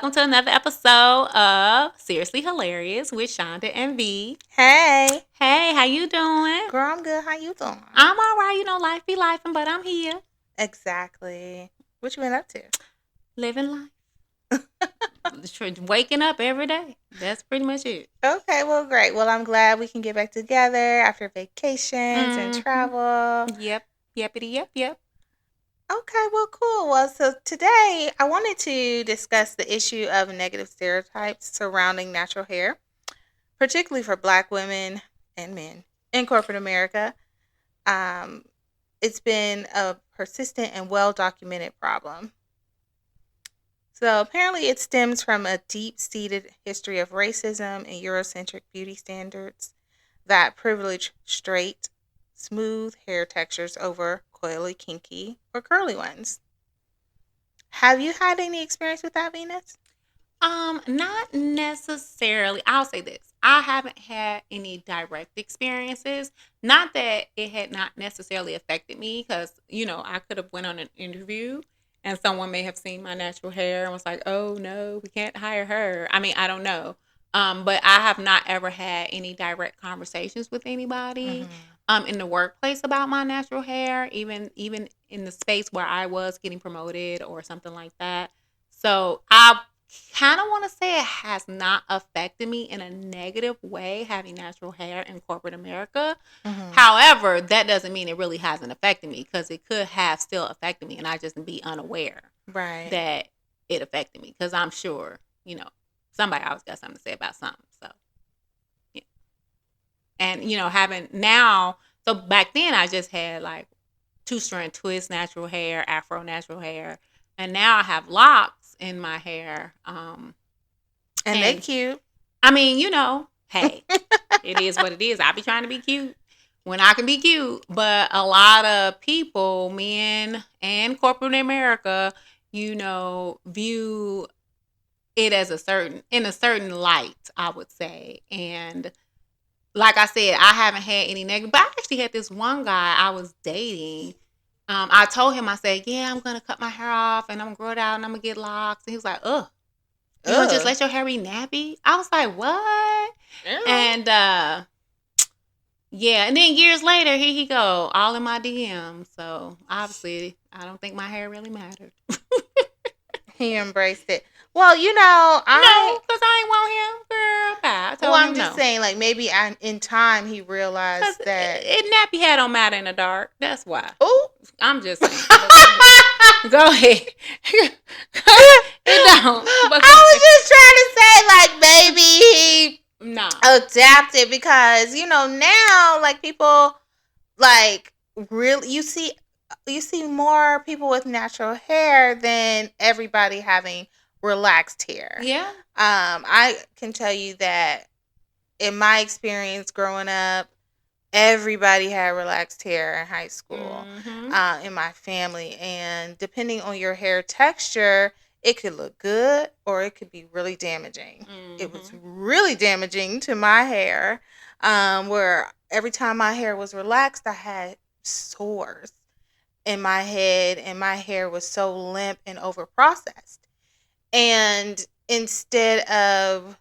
welcome to another episode of Seriously Hilarious with Shonda and V. Hey. Hey, how you doing? Girl, I'm good. How you doing? I'm all right. Life be lifing, but I'm here. Exactly. What you been up to? Living life. Waking up every day. That's pretty much it. Okay, well, great. Well, I'm glad we can get back together after vacations and travel. Yep. Yep. Okay, well, cool. Well, so today I wanted to discuss the issue of negative stereotypes surrounding natural hair, particularly for Black women and men in corporate America. It's been a persistent and well-documented problem. So apparently it stems from a deep-seated history of racism and Eurocentric beauty standards that privilege straight, smooth hair textures over coily, kinky, or curly ones. Have you had any experience with that, Venus? Not necessarily. I'll say this. I haven't had any direct experiences. Not that it had not necessarily affected me, because I could have went on an interview and someone may have seen my natural hair and was like, "Oh no, we can't hire her." I mean, I don't know. But I have not ever had any direct conversations with anybody in the workplace about my natural hair, even in the space where I was getting promoted or something like that. So I kind of want to say it has not affected me in a negative way having natural hair in corporate America. However, that doesn't mean it really hasn't affected me, because it could have still affected me and I just be unaware that it affected me, because I'm sure, somebody always got something to say about something. So, yeah. And, having now, so back then I just had like 2-strand twist natural hair, afro natural hair. And now I have locks in my hair. And they cute. I mean, hey, it is what it is. I be trying to be cute when I can be cute. But a lot of people, men and corporate America, view it as in a certain light, I would say. And like I said, I haven't had any negative, but I actually had this one guy I was dating. I told him, I said, yeah, I'm going to cut my hair off and I'm going to grow it out and I'm going to get locks. And he was like, ugh, you going to just let your hair be nappy? I was like, what? And, yeah. And then years later, here he go, all in my DM. So obviously, I don't think my hair really mattered. He embraced it. Well, no, because I ain't want him, girl. Bye. I'm just saying, like, maybe in time he realized that nappy hair don't matter in the dark. That's why. Oh, I'm just saying. Go ahead. It don't. I was just trying to say, like, maybe he adapted, because now, like, people, like, really, you see more people with natural hair than everybody having relaxed hair. Yeah. I can tell you that in my experience growing up, everybody had relaxed hair in high school, in my family. And depending on your hair texture, it could look good or it could be really damaging. It was really damaging to my hair, where every time my hair was relaxed, I had sores in my head and my hair was so limp and overprocessed. And instead of,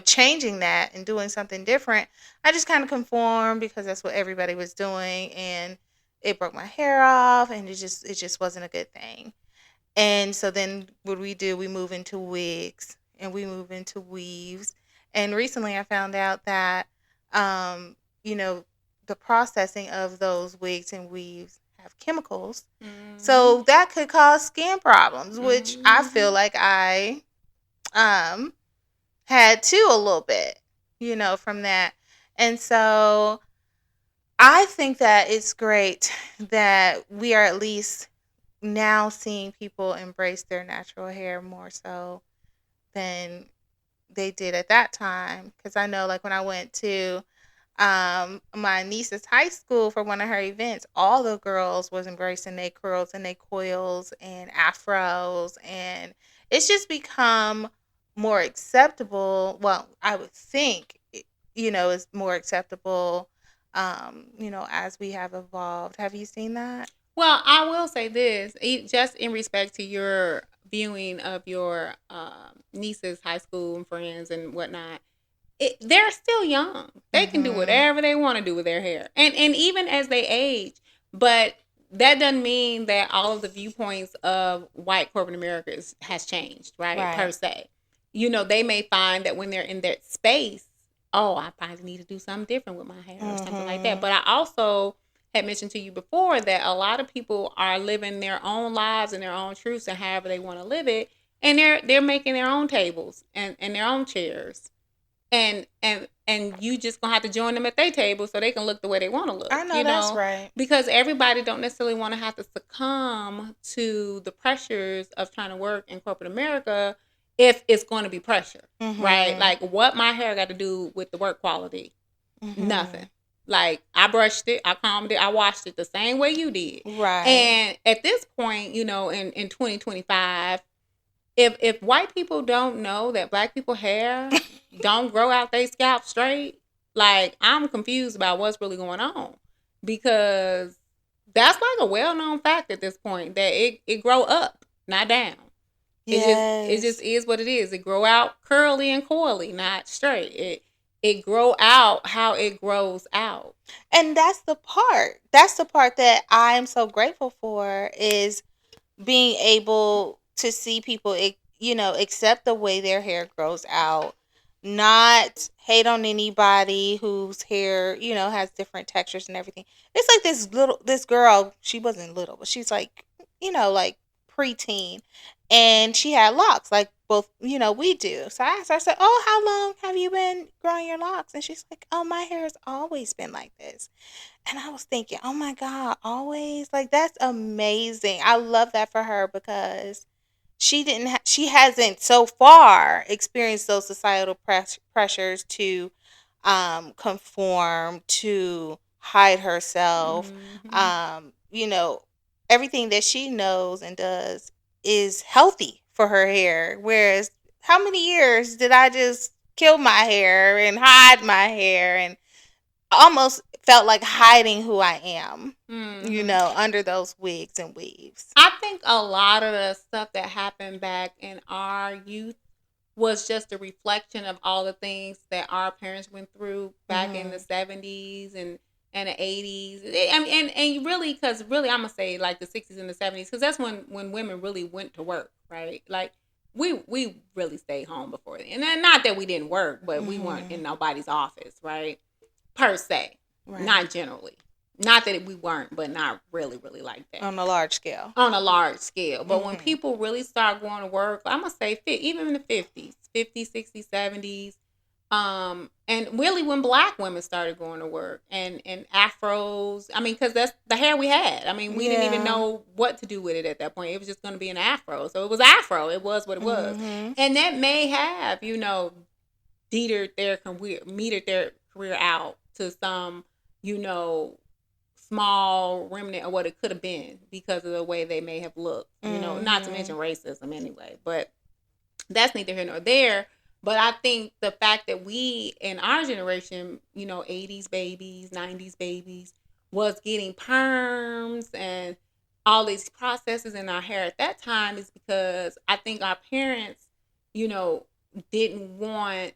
changing that and doing something different, I just kind of conformed because that's what everybody was doing, and it broke my hair off, and it just wasn't a good thing. And so then what we do, we move into wigs and we move into weaves. And recently I found out that, the processing of those wigs and weaves have chemicals. So that could cause skin problems, which I feel like I had too a little bit, from that. And so I think that it's great that we are at least now seeing people embrace their natural hair more so than they did at that time. Because I know, like, when I went to my niece's high school for one of her events, all the girls was embracing their curls and their coils and afros, and it's just become more acceptable. Well, I would think is more acceptable, as we have evolved. Have you seen that? Well, I will say this, just in respect to your viewing of your niece's high school friends and whatnot, they're still young. They can do whatever they want to do with their hair, and even as they age. But that doesn't mean that all of the viewpoints of white corporate America has changed, right? Per se, they may find that when they're in that space, oh, I probably need to do something different with my hair or something like that. But I also had mentioned to you before that a lot of people are living their own lives and their own truths and however they want to live it, and they're making their own tables and their own chairs, and you just gonna have to join them at their table so they can look the way they want to look. I know, that's right. Because everybody don't necessarily want to have to succumb to the pressures of trying to work in corporate America if it's going to be pressure, right? Like, what my hair got to do with the work quality? Nothing. Like, I brushed it, I combed it, I washed it the same way you did. Right. And at this point, in 2025, if white people don't know that black people hair don't grow out their scalp straight, like, I'm confused about what's really going on, because that's like a well-known fact at this point that it grow up, not down. Yes. It just is what it is. It grow out curly and coily, not straight. It grow out how it grows out. And that's the part that I am so grateful for, is being able to see people, accept the way their hair grows out, not hate on anybody whose hair, has different textures and everything. It's like this girl, she wasn't little, but she's like, like preteen, and she had locks like both, we do. So I asked her, I said, oh, how long have you been growing your locks? And she's like, oh, my hair has always been like this. And I was thinking, oh my God, always? Like, that's amazing. I love that for her, because she hasn't so far experienced those societal pressures to conform, to hide herself. Everything that she knows and does is healthy for her hair. Whereas, how many years did I just kill my hair and hide my hair, and almost felt like hiding who I am, under those wigs and weaves. I think a lot of the stuff that happened back in our youth was just a reflection of all the things that our parents went through back in the 70s and the 80s. And really, because really, I'm going to say like the 60s and the 70s, because that's when women really went to work, right? Like, we really stayed home before then. And then, not that we didn't work, but we weren't in nobody's office, right? Per se. Right. Not generally. Not that we weren't, but not really, really like that. On a large scale. But when people really start going to work, I'm going to say even in the 50s, 60s, 70s, and really when black women started going to work and afros, because that's the hair we had. We didn't even know what to do with it at that point. It was just going to be an afro. So it was afro. It was what it was. And that may have, metered their career out to some, small remnant of what it could have been because of the way they may have looked, not to mention racism anyway, but that's neither here nor there. But I think the fact that we, in our generation, 80s babies, 90s babies, was getting perms and all these processes in our hair at that time is because I think our parents, didn't want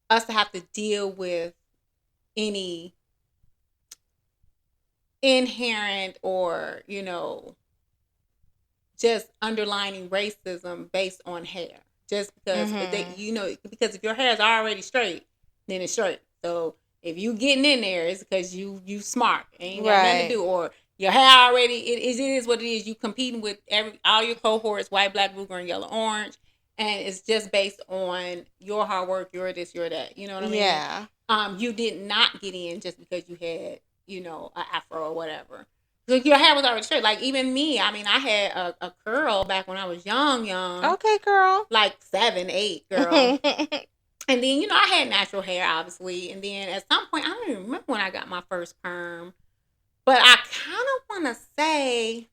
us to have to deal with any inherent or, just underlining racism based on hair. Just because because if your hair is already straight, then it's straight. So if you getting in there, it's because you smart. Ain't got nothing to do. Or your hair already, it is what it is. You competing with all your cohorts, white, black, blue, green, yellow, orange. And it's just based on your hard work, your this, your that. You know what I mean? Yeah. You did not get in just because you had, an afro or whatever. Like, your hair was already straight. Like, even me, I had a curl back when I was young. Okay, girl. Like 7, 8, girl. And then, I had natural hair, obviously. And then at some point, I don't even remember when I got my first perm. But I kind of want to say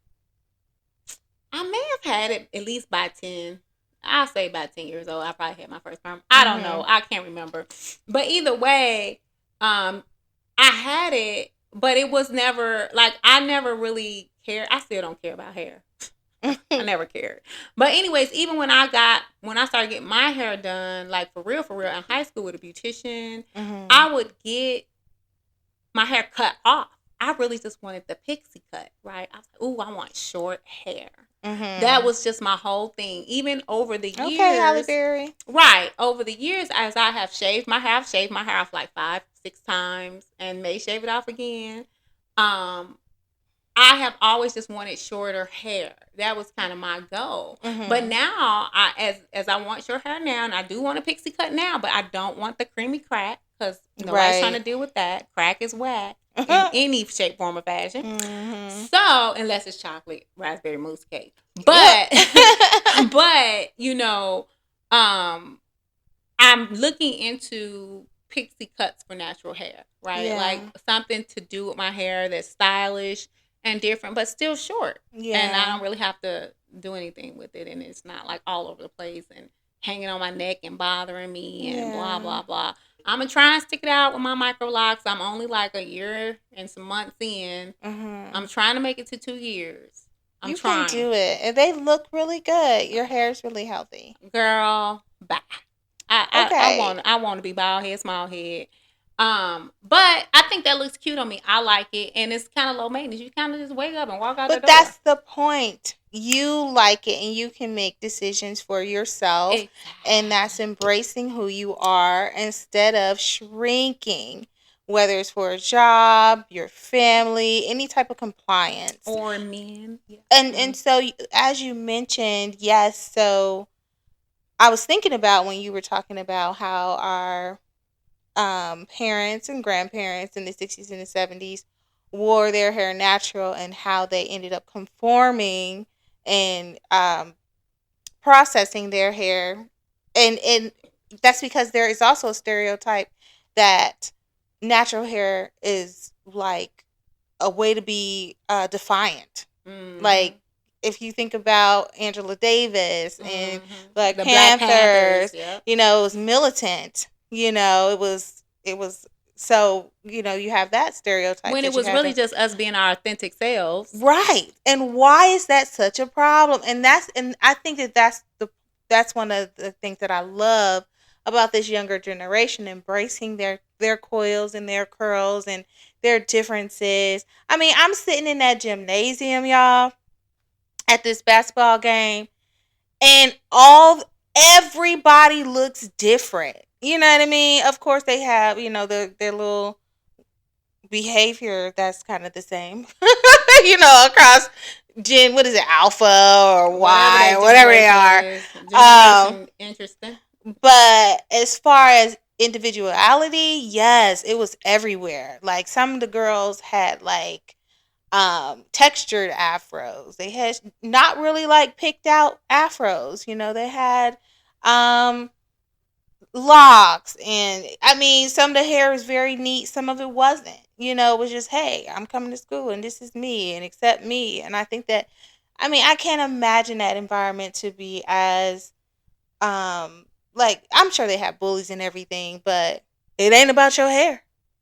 I may have had it at least by 10. I'll say by 10 years old, I probably had my first perm. I don't know. I can't remember. But either way, I had it, but it was never, like, I never really cared. I still don't care about hair. I never cared. But anyways, even when I started getting my hair done, like for real, in high school with a beautician, I would get my hair cut off. I really just wanted the pixie cut, right? I was like, ooh, I want short hair. That was just my whole thing. Even over the years. Okay, Halle Berry. Right. Over the years, as I have shaved my hair, I've shaved my hair off like 5, 6 times and may shave it off again. I have always just wanted shorter hair. That was kind of my goal. But now, as I want short hair now, and I do want a pixie cut now, but I don't want the creamy crack because nobody's trying to deal with that. Crack is whack in any shape, form, or fashion. So, unless it's chocolate raspberry mousse cake, but but I'm looking into pixie cuts for natural hair, right? Like something to do with my hair that's stylish and different, but still short. Yeah. And I don't really have to do anything with it, and it's not like all over the place and hanging on my neck and bothering me and blah blah blah. I'm gonna try and stick it out with my micro locks. I'm only like a year and some months in. I'm trying to make it to 2 years. I'm trying. Can do it, and they look really good. Your hair's really healthy, girl. Bye. I want to be bald head, small head. But I think that looks cute on me. I like it, and it's kind of low maintenance. You kind of just wake up and walk out the door. But that's the point. You like it, and you can make decisions for yourself, and that's embracing who you are instead of shrinking. Whether it's for a job, your family, any type of compliance, or men, and so as you mentioned, yes. So I was thinking about when you were talking about how our parents and grandparents in the 60s and the 70s wore their hair natural and how they ended up conforming and processing their hair. And that's because there is also a stereotype that natural hair is like a way to be defiant. Like, if you think about Angela Davis and Black Panthers, it was militant. It was so, you have that stereotype. When it was really just us being our authentic selves. Right. And why is that such a problem? And I think that's one of the things that I love about this younger generation, embracing their coils and their curls and their differences. I mean, I'm sitting in that gymnasium, y'all, at this basketball game, and everybody looks different. You know what I mean? Of course, they have, their little behavior that's kind of the same, across what is it, Alpha or Y or whatever they are. Interesting. But as far as individuality, yes, it was everywhere. Like, some of the girls had like textured afros. They had not really like picked out afros. They had locks, and I mean, some of the hair was very neat, some of it wasn't. It was just, hey, I'm coming to school and this is me and accept me. And I think that, I can't imagine that environment to be as like, I'm sure they have bullies and everything, but it ain't about your hair.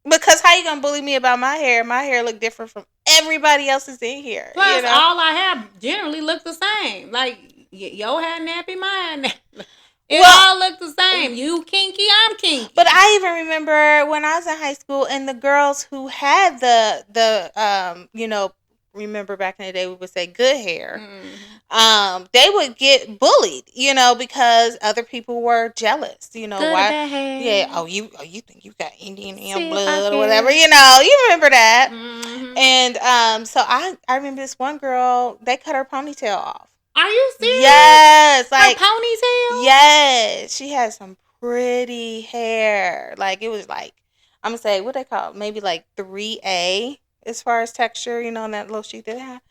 Because how you gonna bully me about my hair? My hair look different from everybody else's in here. Plus, all I have generally look the same. Like, your hair nappy, mine nappy. It all look the same. You kinky, I'm kinky. But I even remember when I was in high school, and the girls who had the remember back in the day we would say good hair. They would get bullied, because other people were jealous. Good why? Hair. Yeah. Oh, you think you got Indian in your blood or whatever? You remember that. And so I remember this one girl. They cut her ponytail off. Are you serious? Yes, like her ponytail. Yes, she had some pretty hair. Like, it was like, I'm gonna say, what they call it? Maybe like 3A as far as texture. On that little sheet that had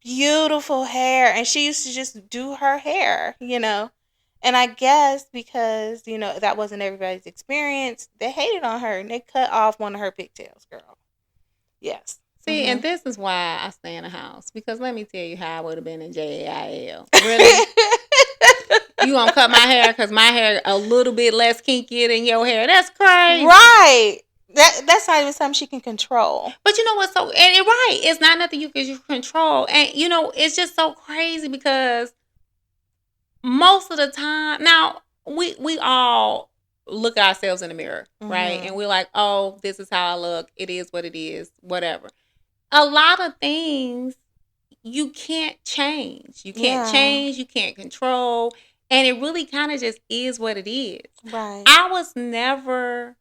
beautiful hair, and she used to just do her hair. And I guess because that wasn't everybody's experience, they hated on her and they cut off one of her pigtails, girl. Yes. See, and this is why I stay in the house. Because let me tell you how I would have been in JAIL. Really? You gonna cut my hair because my hair a little bit less kinky than your hair? That's crazy. Right. That's not even something she can control. But you know what's so, and you're right, it's not nothing you can control. And you know, it's just so crazy because most of the time, now we all look at ourselves in the mirror, right? And we're like, oh, this is how I look. It is what it is, whatever. A lot of things you can't change. You can't change. You can't control. And it really kind of just is what it is. Right. I was never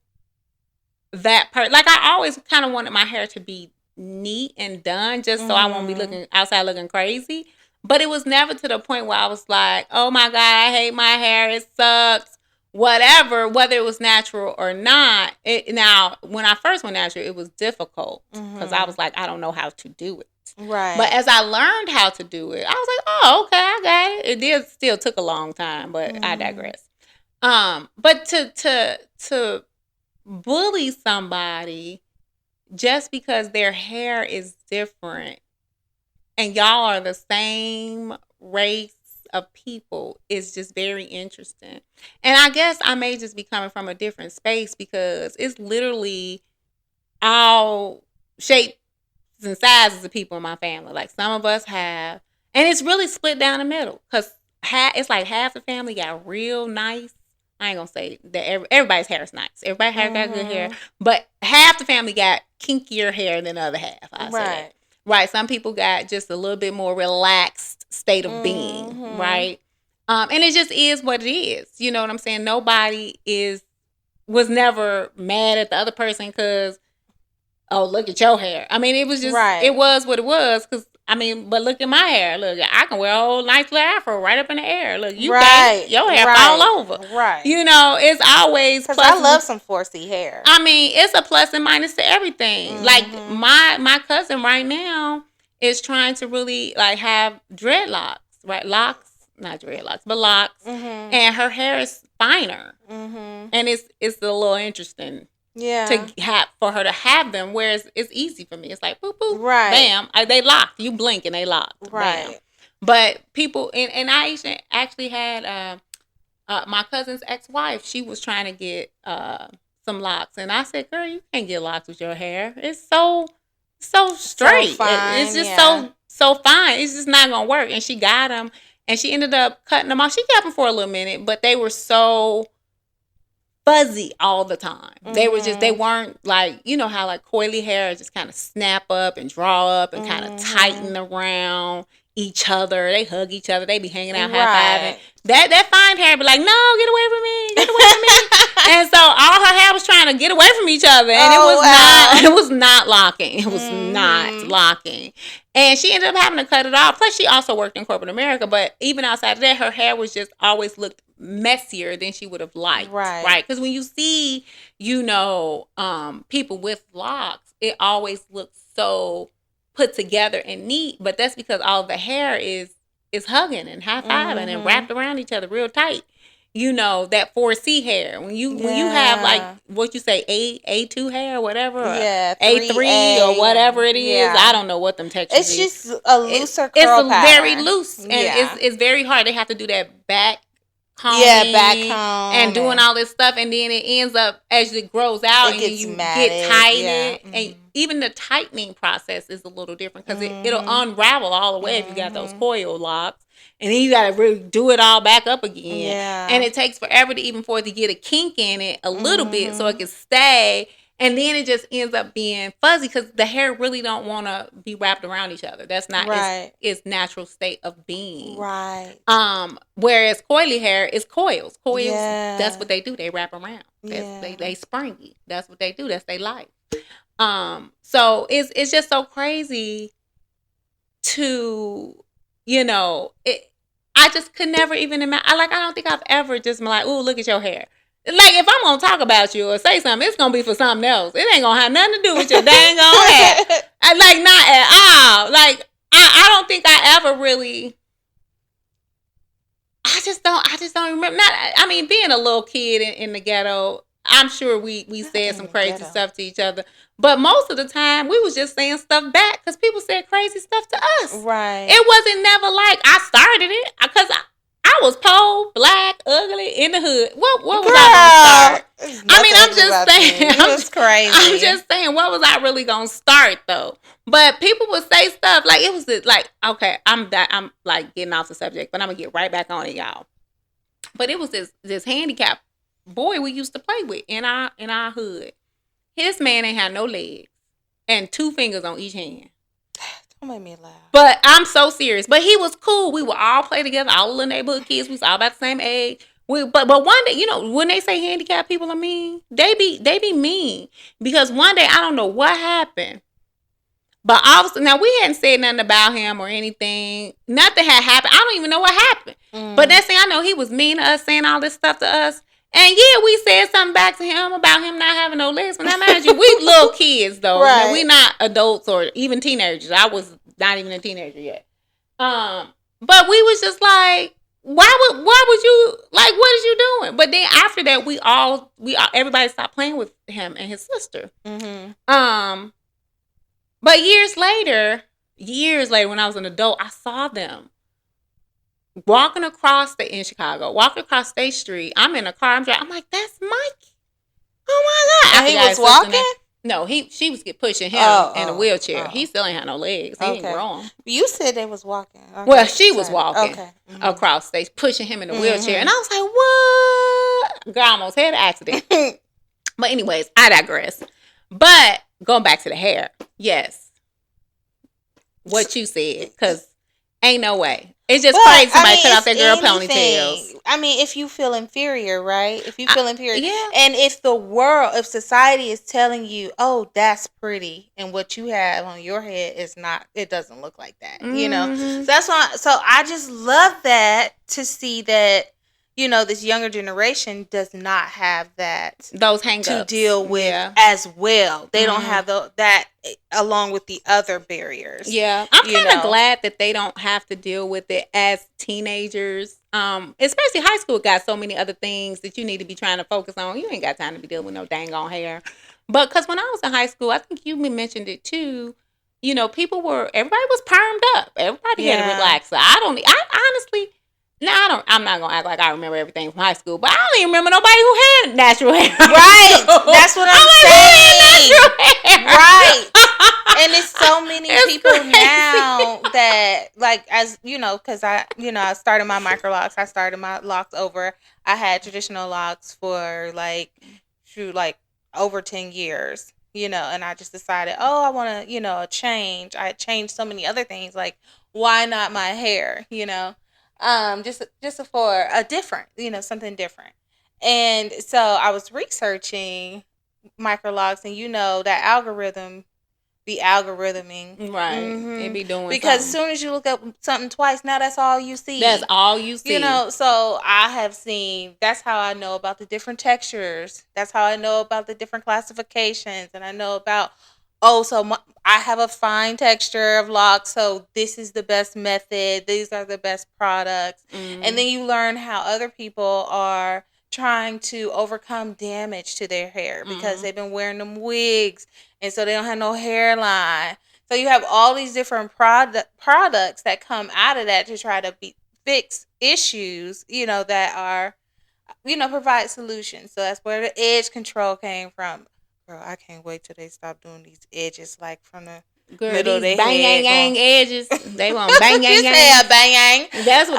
that person. Like, I always kind of wanted my hair to be neat and done just so I won't be looking outside looking crazy. But it was never to the point where I was like, oh my God, I hate my hair. It sucks. Whatever, whether it was natural or not. Now, when I first went natural, it was difficult because I was like, I don't know how to do it. Right. But as I learned how to do it, I was like, oh, okay, I got it. It did still took a long time, but I digress. But to bully somebody just because their hair is different and y'all are the same race of people is just very interesting. And I guess I may just be coming from a different space because it's literally all shapes and sizes of people in my family. Like, some of us have, and it's really split down the middle because it's like half the family got real nice. I ain't gonna say that everybody's hair is nice. Everybody's hair got good hair, but half the family got kinkier hair than the other half. I say that. Right. Some people got just a little bit more relaxed state of being. Right. And it just is what it is. You know what I'm saying? Nobody was never mad at the other person because, oh, look at your hair. I mean, it was just, it was what it was. Because, I mean, but look at my hair. Look, I can wear a whole nice little afro right up in the air. Look, you can't. Your hair fall over. Right. You know, it's always plus. I love some 4C hair. I mean, it's a plus and minus to everything. Like, my cousin right now is trying to really, like, have dreadlocks, right? Locks, not dreadlocks, but locks. And her hair is finer. And it's a little interesting. Yeah. To have for her to have them, whereas it's easy for me. It's like boop boop, bam. They locked. You blink and they locked. Right. Bam. But people and I actually had my cousin's ex-wife. She was trying to get some locks, and I said, "Girl, you can't get locks with your hair. It's so straight. So fine, it's just so fine. It's just not gonna work." And she got them, and she ended up cutting them off. She kept them for a little minute, but they were so fuzzy all the time. They weren't like, you know how like coily hair just kind of snap up and draw up and kind of tighten around each other. They hug each other. They be hanging out high-fiving. That fine hair be like, no, get away from me. Get away from me. And so all her hair was trying to get away from each other. And it was not locking. It was not locking. And she ended up having to cut it off. Plus, she also worked in corporate America. But even outside of that, her hair was just always looked messier than she would have liked. Right. Because when you see, you know, people with locks, it always looks so put together and neat. But that's because all the hair is hugging and high-fiving and wrapped around each other real tight. You know, that 4C hair. When you have like what you say, A2 hair or whatever, or A3 or whatever it is. I don't know what them textures is. It's just a looser curl pattern. Very loose. And it's very hard. They have to do that back combing. Back comb. And doing all this stuff. And then it ends up, as it grows out, and you get tightened. And even the tightening process is a little different because it'll unravel all the way if you got those coil locks. And then you got to really do it all back up again. Yeah. And it takes forever for it to get a kink in it a little bit so it can stay. And then it just ends up being fuzzy because the hair really don't want to be wrapped around each other. That's not its natural state of being. Right. Whereas coily hair is coils. Coils, that's what they do. They wrap around. They springy. That's what they do. That's their life. So it's just so crazy to, you know, I just could never even imagine. I don't think I've ever just been like, ooh, look at your hair. Like, if I'm going to talk about you or say something, it's going to be for something else. It ain't going to have nothing to do with your dang on hair. Like, not at all. Like, I don't think I ever really, I just don't remember. I mean, being a little kid in the ghetto, I'm sure we said some crazy stuff to each other. But most of the time, we was just saying stuff back because people said crazy stuff to us. Right. It wasn't never like I started it because I I was poor, black, ugly, in the hood. What was Girl, I gonna start? I mean, nothing I'm ugly just about saying. you. You was crazy. I'm just saying, what was I really gonna start though? But people would say stuff like it was like, okay, I'm like getting off the subject, but I'm gonna get right back on it, y'all. But it was this handicapped boy we used to play with in our hood. His man ain't had no legs and 2 fingers on each hand. Don't make me laugh. But I'm so serious. But he was cool. We would all play together. All the little neighborhood kids. We was all about the same age. But one day, you know, when they say handicapped people are mean, they be mean. Because one day, I don't know what happened. But obviously, now we hadn't said nothing about him or anything. Nothing had happened. I don't even know what happened. But that's saying I know he was mean to us, saying all this stuff to us. And yeah, we said something back to him about him not having no legs. But now, mind you, we little kids though. Right. We not adults or even teenagers. I was not even a teenager yet. But we was just like, why would you, like, what is you doing? But then after that, everybody stopped playing with him and his sister. Mm-hmm. But years later, when I was an adult, I saw them walking across State Street. I'm in a car. I'm driving. I'm like, that's Mikey. Oh my God! And he was walking? No, she was pushing him in a wheelchair. He still ain't had no legs. He ain't grown. You said they was walking. Okay. Well, she was walking across stage, pushing him in a wheelchair, and I was like, "What?" Girl, I almost had an accident. But anyways, I digress. But going back to the hair, yes, what you said, because ain't no way. It's just crazy somebody cut off their girl ponytails. I mean, if you feel inferior, right? If you feel inferior. Yeah. And if society is telling you, oh, that's pretty, and what you have on your head is not, it doesn't look like that, you know? So that's why, so I just love that to see that, you know, this younger generation does not have those hang-ups to deal with as well. They don't have that along with the other barriers. Yeah. I'm kind of glad that they don't have to deal with it as teenagers. Especially high school got so many other things that you need to be trying to focus on. You ain't got time to be dealing with no dang on hair. But because when I was in high school, I think you mentioned it too. You know, everybody was permed up. Everybody had a relaxer. I honestly, I'm not gonna act like I remember everything from high school, but I don't even remember nobody who had natural hair. Right, that's what I'm saying. Right, and it's so many people now that, like, as you know, because I started my micro locks. I started my locks over. I had traditional locks for like over 10 years. You know, and I just decided, I want to, a change. I changed so many other things. Like, why not my hair? You know. Just for a different, something different. And so I was researching microlocks, and that algorithm be algorithming. Right. It be doing because as soon as you look up something twice, now that's all you see. That's all you see. So I have seen, that's how I know about the different textures. That's how I know about the different classifications. And I know about, I have a fine texture of locks, so this is the best method. These are the best products. And then you learn how other people are trying to overcome damage to their hair because they've been wearing them wigs, and so they don't have no hairline. So you have all these different products that come out of that to try to fix issues, that are, provide solutions. So that's where the edge control came from. Girl, I can't wait till they stop doing these edges, like from the middle of their bang head. Bang edges. They want bang yang. Bang. That's what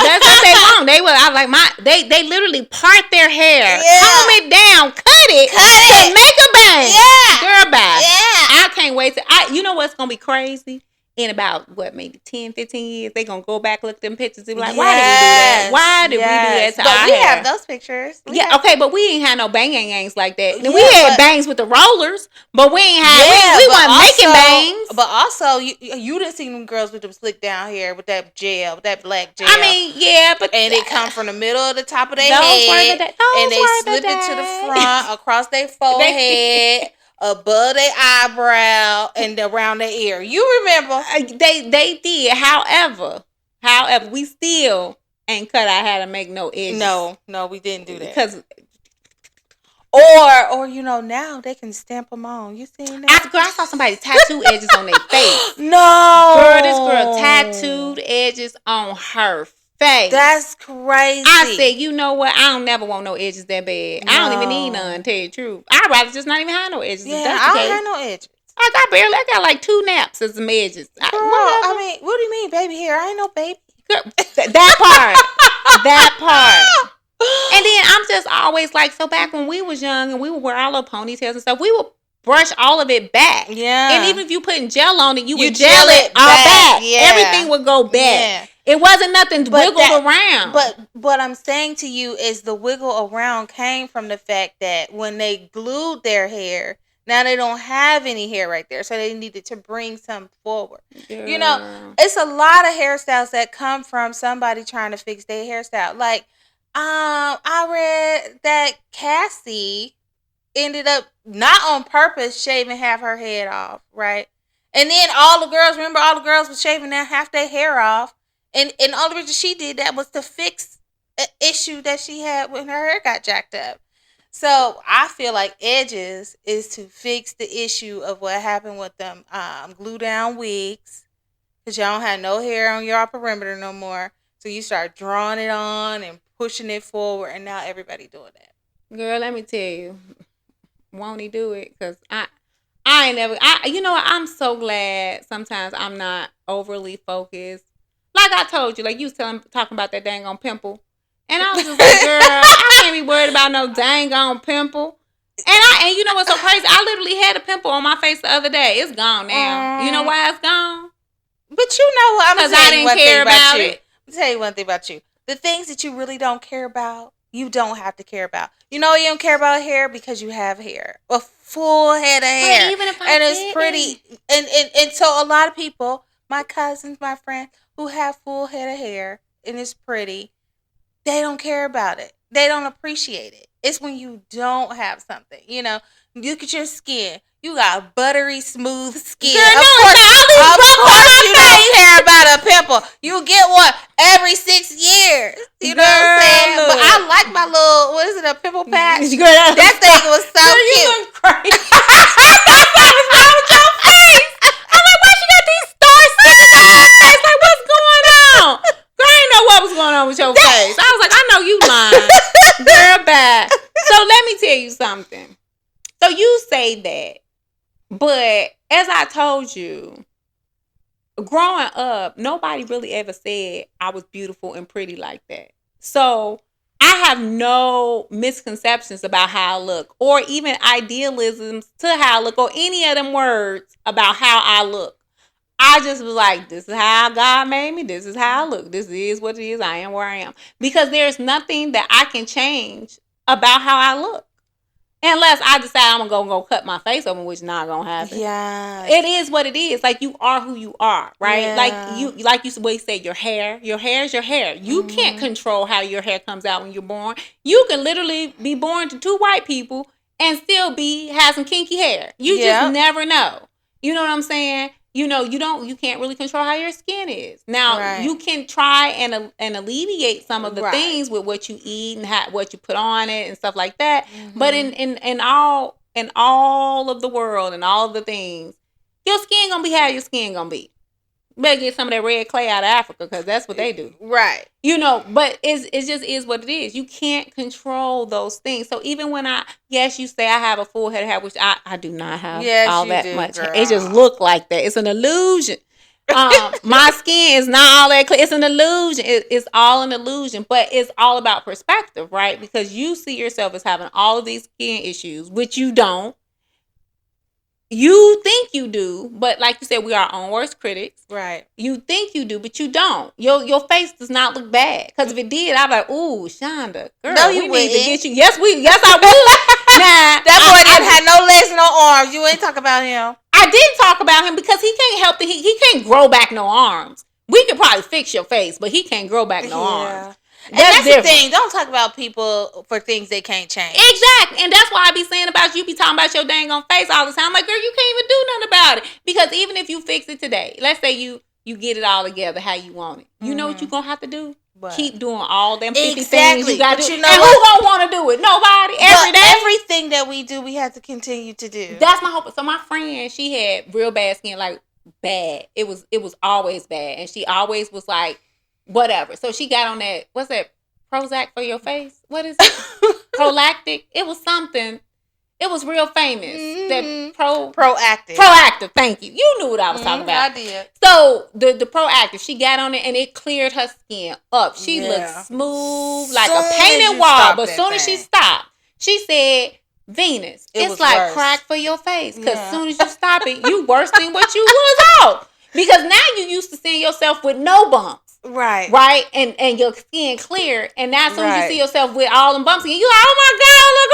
they want. They literally part their hair, comb it down, cut it, to make a bang. Yeah. Girl, bye. Yeah. I can't wait you know what's gonna be crazy? In about, maybe 10, 15 years, they going to go back, look at them pictures, and be like, why did we do that? Why did we do that to our hair? But we have those pictures. Okay, but we ain't had no bang yangs like that. We had bangs with the rollers, but we ain't had, we weren't making bangs. But also, you didn't see them girls with them slick down hair, with that gel, with that black gel. I mean, but... And it come from the middle of the top of their head, and they slip it to the front, across their forehead, above their eyebrow, and around their ear. You remember? They did. However, we still ain't cut our hair to make no edges. No, we didn't do that. Because, or now they can stamp them on. You seen that? I saw somebody tattoo edges on their face. No, girl, this girl tattooed edges on her face. That's crazy. I said, you know what? I don't never want no edges that bad. No. I don't even need none, tell you the truth. I'd rather just not even have no edges. Yeah, if that's I the don't case. have no edges. I got like 2 naps as some edges. Girl, I mean, what do you mean, baby hair? I ain't no baby. That part. That part. And then I'm just always like, so back when we was young and we would wear our little ponytails and stuff, we would brush all of it back. Yeah. And even if you putting gel on it, you would gel it all back. Yeah. Everything would go back. Yeah. It wasn't nothing wiggled around. But what I'm saying to you is the wiggle around came from the fact that when they glued their hair, now they don't have any hair right there. So they needed to bring some forward. Yeah. You know, it's a lot of hairstyles that come from somebody trying to fix their hairstyle. Like, I read that Cassie ended up not on purpose shaving half her head off, right? And then all the girls was shaving half their hair off. And the only reason she did that was to fix an issue that she had when her hair got jacked up. So I feel like edges is to fix the issue of what happened with them glue down wigs. Because y'all don't have no hair on your perimeter no more. So you start drawing it on and pushing it forward, and now everybody doing that. Girl, let me tell you, won't he do it? Because I ain't never. You know what? I'm so glad. Sometimes I'm not overly focused. Like I told you, like you was talking about that dang on pimple, and I was just like, girl, I can't be worried about no dang on pimple. And you know what's so crazy? I literally had a pimple on my face the other day. It's gone now. You know why it's gone? But you know what? I'm gonna tell you one thing about you. It. I'm gonna tell you one thing about you. The things that you really don't care about, you don't have to care about. You know you don't care about hair because you have hair. A full head of hair. But even if and it's pretty. And so a lot of people, my cousins, my friends, who have full head of hair and it's pretty, they don't care about it. They don't appreciate it. It's when you don't have something. You know, look at your skin. You got buttery, smooth skin. Girl, of course you don't care about a pimple. You get one every 6 years. You know what I'm saying? Look. But I like my little, what is it, a pimple patch? Girl, that thing was so cute. You look crazy. What's wrong with your face? I'm like, why she got these stars sticking out her face? Like, what's going on? Girl, I didn't know what was going on with your face. I was like, I know you lying. Girl, bad. So let me tell you something. So you say that. But as I told you, growing up, nobody really ever said I was beautiful and pretty like that. So I have no misconceptions about how I look or even idealisms to how I look or any of them words about how I look. I just was like, this is how God made me. This is how I look. This is what it is. I am where I am. Because there's nothing that I can change about how I look. Unless I decide I'm going to go cut my face open, which not going to happen. Yeah. It is what it is. Like, you are who you are, right? Yeah. Like you said, your hair is your hair. You can't control how your hair comes out when you're born. You can literally be born to 2 white people and still have some kinky hair. You just never know. You know what I'm saying? You know, you can't really control how your skin is. Now, you can try and alleviate some of the things with what you eat and what you put on it and stuff like that. Mm-hmm. But in all of the world and all of the things, your skin gonna be how your skin gonna be. You better get some of that red clay out of Africa because that's what they do. Right. You know, but it just is what it is. You can't control those things. So even when you say I have a full head of hair, which I do not have all that much. Girl. It just look like that. It's an illusion. My skin is not all that clear. It's an illusion. It's all an illusion, but it's all about perspective, right? Because you see yourself as having all of these skin issues, which you don't. You think you do, but like you said, we are our own worst critics. Right. You think you do, but you don't. Your face does not look bad. Because if it did, I'd be like, ooh, Shonda, girl, no, you we wouldn't. Need to get you. Yes, I would. Nah, that boy didn't have no legs, no arms. You ain't talk about him. I didn't talk about him because he can't help it. He can't grow back no arms. We could probably fix your face, but he can't grow back no arms. And that's the thing. Don't talk about people for things they can't change. Exactly. And that's why I be saying about you be talking about your dang on face all the time. I'm like, girl, you can't even do nothing about it. Because even if you fix it today, let's say you get it all together how you want it. You know what you're going to have to do? What? Keep doing all them 50 things you got to do. You know and who going to want to do it? Nobody. Every day. Everything that we do, we have to continue to do. That's my hope. So my friend, she had real bad skin, like bad. It was always bad. And she always was like, whatever. So she got on that. What's that? Prozac for your face? What is it? Prolactic? It was something. It was real famous. That proactive. Proactive. Thank you. You knew what I was talking about. I did. So the proactive, she got on it and it cleared her skin up. She looked smooth like a painted wall. But as soon as she stopped, she said, Venus, it's like worse. Crack for your face. Because as soon as you stop it, you worse than what you was out. Because now you used to seeing yourself with no bumps. Right? And your skin clear. And now as soon as you see yourself with all them bumps, you like, oh my God, I look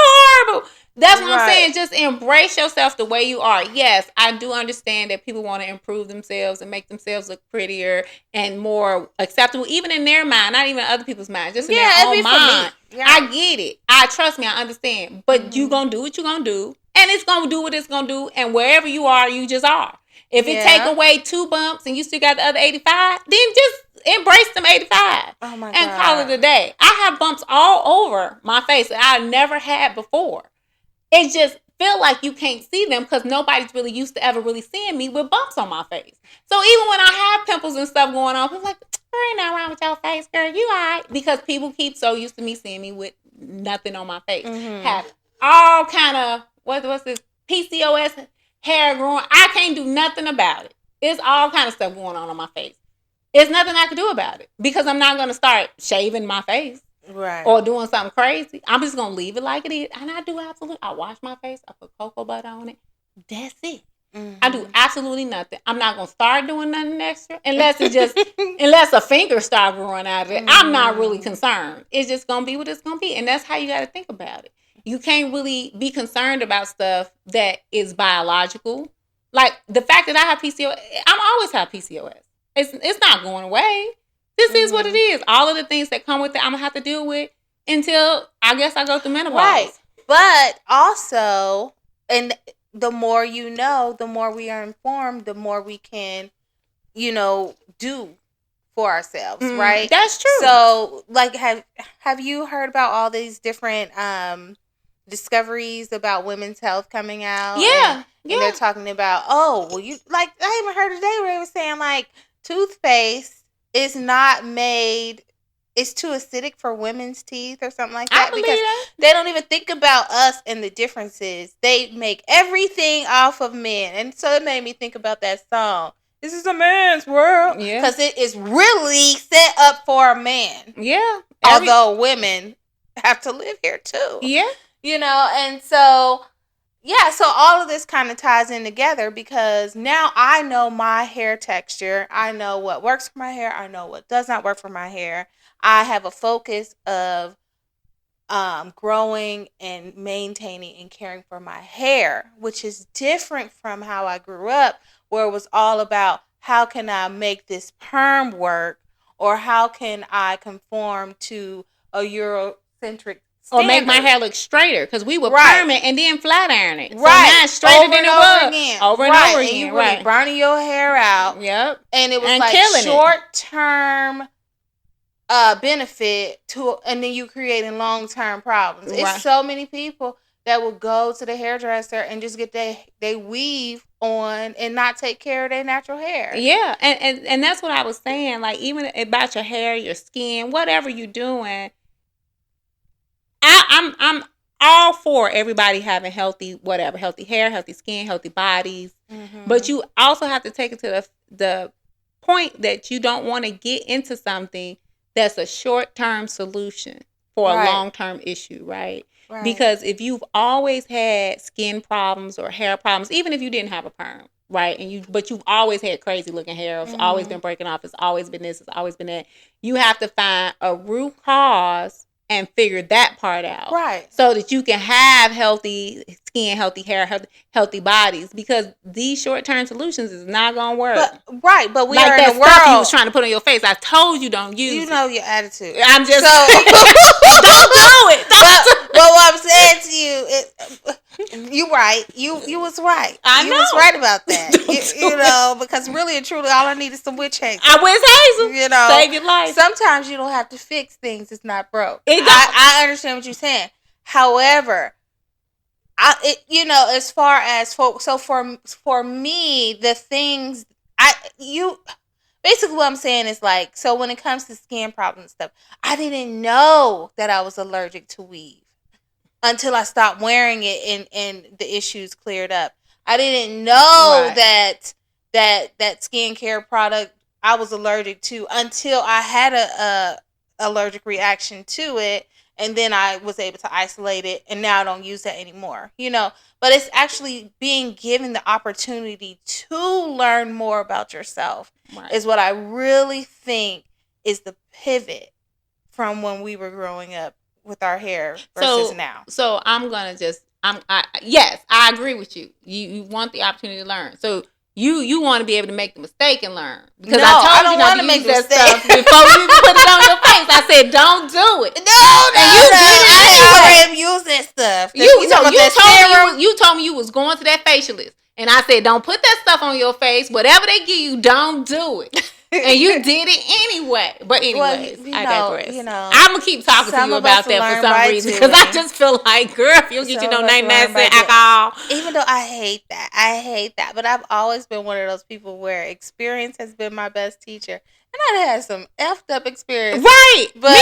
horrible. That's what I'm saying. Just embrace yourself the way you are. Yes, I do understand that people want to improve themselves and make themselves look prettier and more acceptable, even in their mind, not even other people's mind, just in their own mind. Yeah. I get it. Trust me, I understand. But you gonna do what you gonna do, and it's gonna do what it's gonna do, and wherever you are, you just are. If it take away 2 bumps and you still got the other 85, then just embrace them 85 and call it a day. I have bumps all over my face that I never had before. It just feel like you can't see them because nobody's really used to ever really seeing me with bumps on my face. So even when I have pimples and stuff going on, people like, there ain't nothing wrong with your face, girl. You all right. Because people keep so used to me seeing me with nothing on my face. Have all kind of, what's this, PCOS, hair growing. I can't do nothing about it. It's all kind of stuff going on my face. There's nothing I can do about it because I'm not going to start shaving my face. Right. Or doing something crazy. I'm just gonna leave it like it is. And I do absolutely. I wash my face. I put cocoa butter on it. That's it. I do absolutely nothing. I'm not gonna start doing nothing extra unless it's just unless a finger start growing out of it. I'm not really concerned. It's just gonna be what it's gonna be, and that's how you got to think about it. You can't really be concerned about stuff that is biological. Like the fact that I have PCOS. I'm always have PCOS. It's not going away. This is what it is. All of the things that come with it, I'm going to have to deal with until I guess I go through menopause. Right. But also, and the more you know, the more we are informed, the more we can, do for ourselves, right? That's true. So, like, have you heard about all these different discoveries about women's health coming out? Yeah. And they're talking about, I even heard today where they were saying, like, toothpaste is not made, it's too acidic for women's teeth or something like that. Because they don't even think about us and the differences. They make everything off of men. And so it made me think about that song. This is a man's world. Yeah. Because it is really set up for a man. Yeah. Although women have to live here too. Yeah. And so... yeah, so all of this kind of ties in together because now I know my hair texture. I know what works for my hair. I know what does not work for my hair. I have a focus of growing and maintaining and caring for my hair, which is different from how I grew up, where it was all about how can I make this perm work or how can I conform to a Eurocentric standard. Or make my hair look straighter because we would perm it and then flat iron it. So now it's straighter than it was. Over and over again. And you really burning your hair out. Yep. And it was like short-term benefit and then you creating long-term problems. It's so many people that will go to the hairdresser and just get they weave on and not take care of their natural hair. Yeah. And that's what I was saying. Like even about your hair, your skin, whatever you're doing, I'm all for everybody having healthy hair, healthy skin, healthy bodies. But you also have to take it to the point that you don't want to get into something that's a short-term solution for a long-term issue, right? Because if you've always had skin problems or hair problems, even if you didn't have a perm, right? But you've always had crazy looking hair. It's always been breaking off. It's always been this. It's always been that. You have to find a root cause and figure that part out. Right. So that you can have healthy skin, healthy hair, healthy bodies. Because these short-term solutions is not going to work. But we like are that in a world. Stuff you was trying to put on your face. I told you don't use it. You know your attitude. I'm just... don't do it. But what I'm saying to you is... you right. You was right. I know. You was right about that. Because really and truly, all I need is some witch hazel. I wish hazel. Save your life. Sometimes you don't have to fix things. It's not broke. I understand what you're saying. However, as far as for me, the things basically what I'm saying is like, so when it comes to skin problems and stuff, I didn't know that I was allergic to weave until I stopped wearing it and the issues cleared up. I didn't know that skincare product I was allergic to until I had a allergic reaction to it, and then I was able to isolate it, and now I don't use that anymore. But it's actually being given the opportunity to learn more about yourself is what I really think is the pivot from when we were growing up with our hair versus now. So I'm gonna just yes, I agree with you. You want the opportunity to learn. So you want to be able to make the mistake and learn. Because no, I don't want to make that stuff before you put it on your face. I said don't do it. No, I already use that stuff. You told me you was going to that facialist, and I said don't put that stuff on your face. Whatever they give you, don't do it. And you did it anyway. But anyways, I digress. I'm going to keep talking to you about that for some reason. Because I just feel like, girl, if you don't get you no name, alcohol. Even though I hate that. But I've always been one of those people where experience has been my best teacher. And I've had some effed up experience. Right. But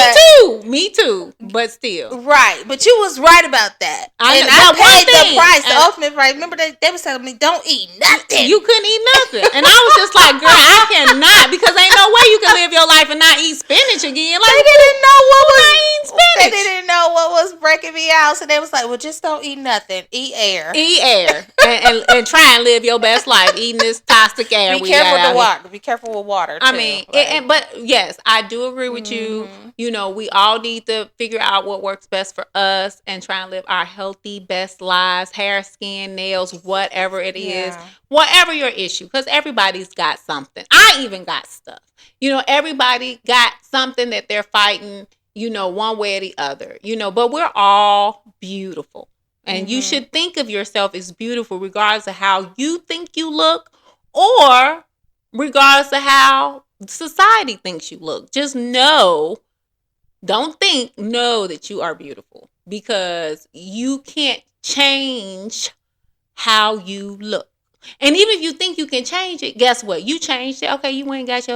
Me too. But still. Right. But you was right about that. I paid the price, the ultimate price. Remember, they was telling me, don't eat nothing. You couldn't eat nothing. And I was just like, girl, I cannot. Because ain't no way you can live your life and not eat spinach again. Like, they didn't know what was eating spinach. They didn't know what was breaking me out. So they was like, well, just don't eat nothing. Eat air. and try and live your best life eating this toxic air. Be careful with the water. Be careful with water, too. I mean, but yes, I do agree with you. We all need to figure out what works best for us and try and live our healthy, best lives, hair, skin, nails, whatever it is, whatever your issue, because everybody's got something. I even got stuff. Everybody got something that they're fighting, one way or the other, but we're all beautiful. And you should think of yourself as beautiful regardless of how you think you look or regardless of how society thinks you look. Just know that you are beautiful because you can't change how you look. And even if you think you can change it, guess what? You changed it. Okay, you went and got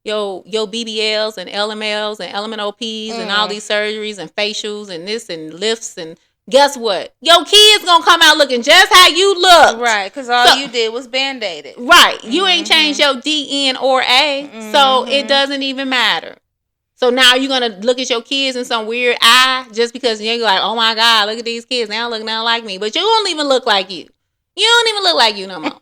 your BBLs and LMLs and LMNOPs and all these surgeries and facials and this and lifts, and guess what? Your kids gonna come out looking just how you look. Right, because all you did was Band-Aid it. Right. You ain't changed your D, N, or A, so it doesn't even matter. So now you're going to look at your kids in some weird eye just because you're like, oh my God, look at these kids. They don't look nothing like me. But you don't even look like you. You don't even look like you no more.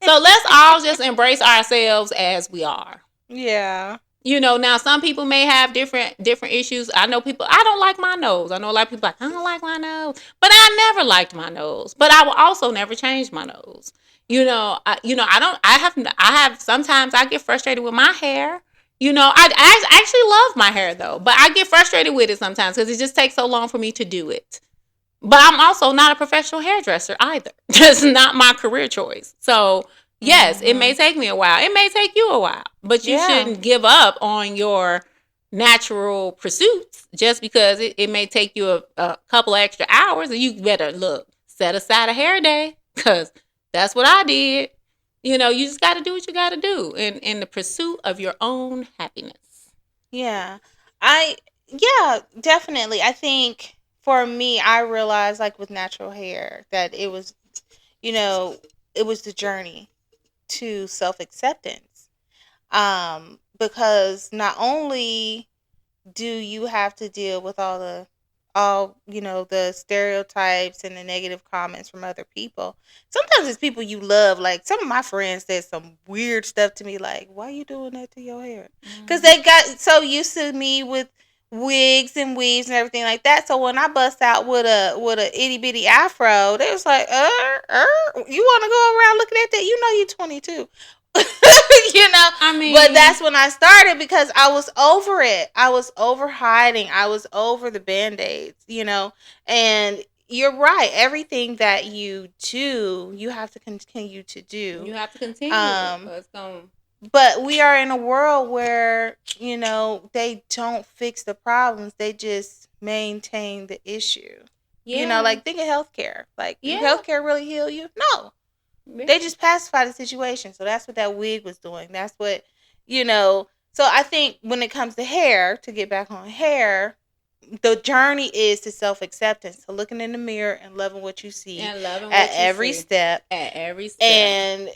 So let's all just embrace ourselves as we are. Yeah. Now some people may have different issues. I know people, I don't like my nose. I know a lot of people like, I don't like my nose. But I never liked my nose. But I will also never change my nose. Sometimes I get frustrated with my hair. I actually love my hair though, but I get frustrated with it sometimes because it just takes so long for me to do it. But I'm also not a professional hairdresser either. That's not my career choice. So yes, it may take me a while. It may take you a while, but you shouldn't give up on your natural pursuits just because it may take you a couple of extra hours, and you better set aside a hair day because that's what I did. You just got to do what you got to do in the pursuit of your own happiness. Yeah. Definitely. I think for me, I realized like with natural hair that it was the journey to self-acceptance. Because not only do you have to deal with all the stereotypes and the negative comments from other people. Sometimes it's people you love. Like some of my friends said some weird stuff to me, like, why are you doing that to your hair? Because they got so used to me with wigs and weaves and everything like that. So when I bust out with a itty bitty afro, they was like, you want to go around looking at that? You're 22. But that's when I started because I was over it. I was over hiding. I was over the Band-Aids, and you're right. Everything that you do, you have to continue to do. You have to continue. But we are in a world where, they don't fix the problems. They just maintain the issue. Yeah. Like think of healthcare. Like, did healthcare really heal you? No. They just pacify the situation. So that's what that wig was doing. That's what, So I think when it comes to hair, to get back on hair, the journey is to self-acceptance, to looking in the mirror and loving what you see and loving at what you every see step. at every step. And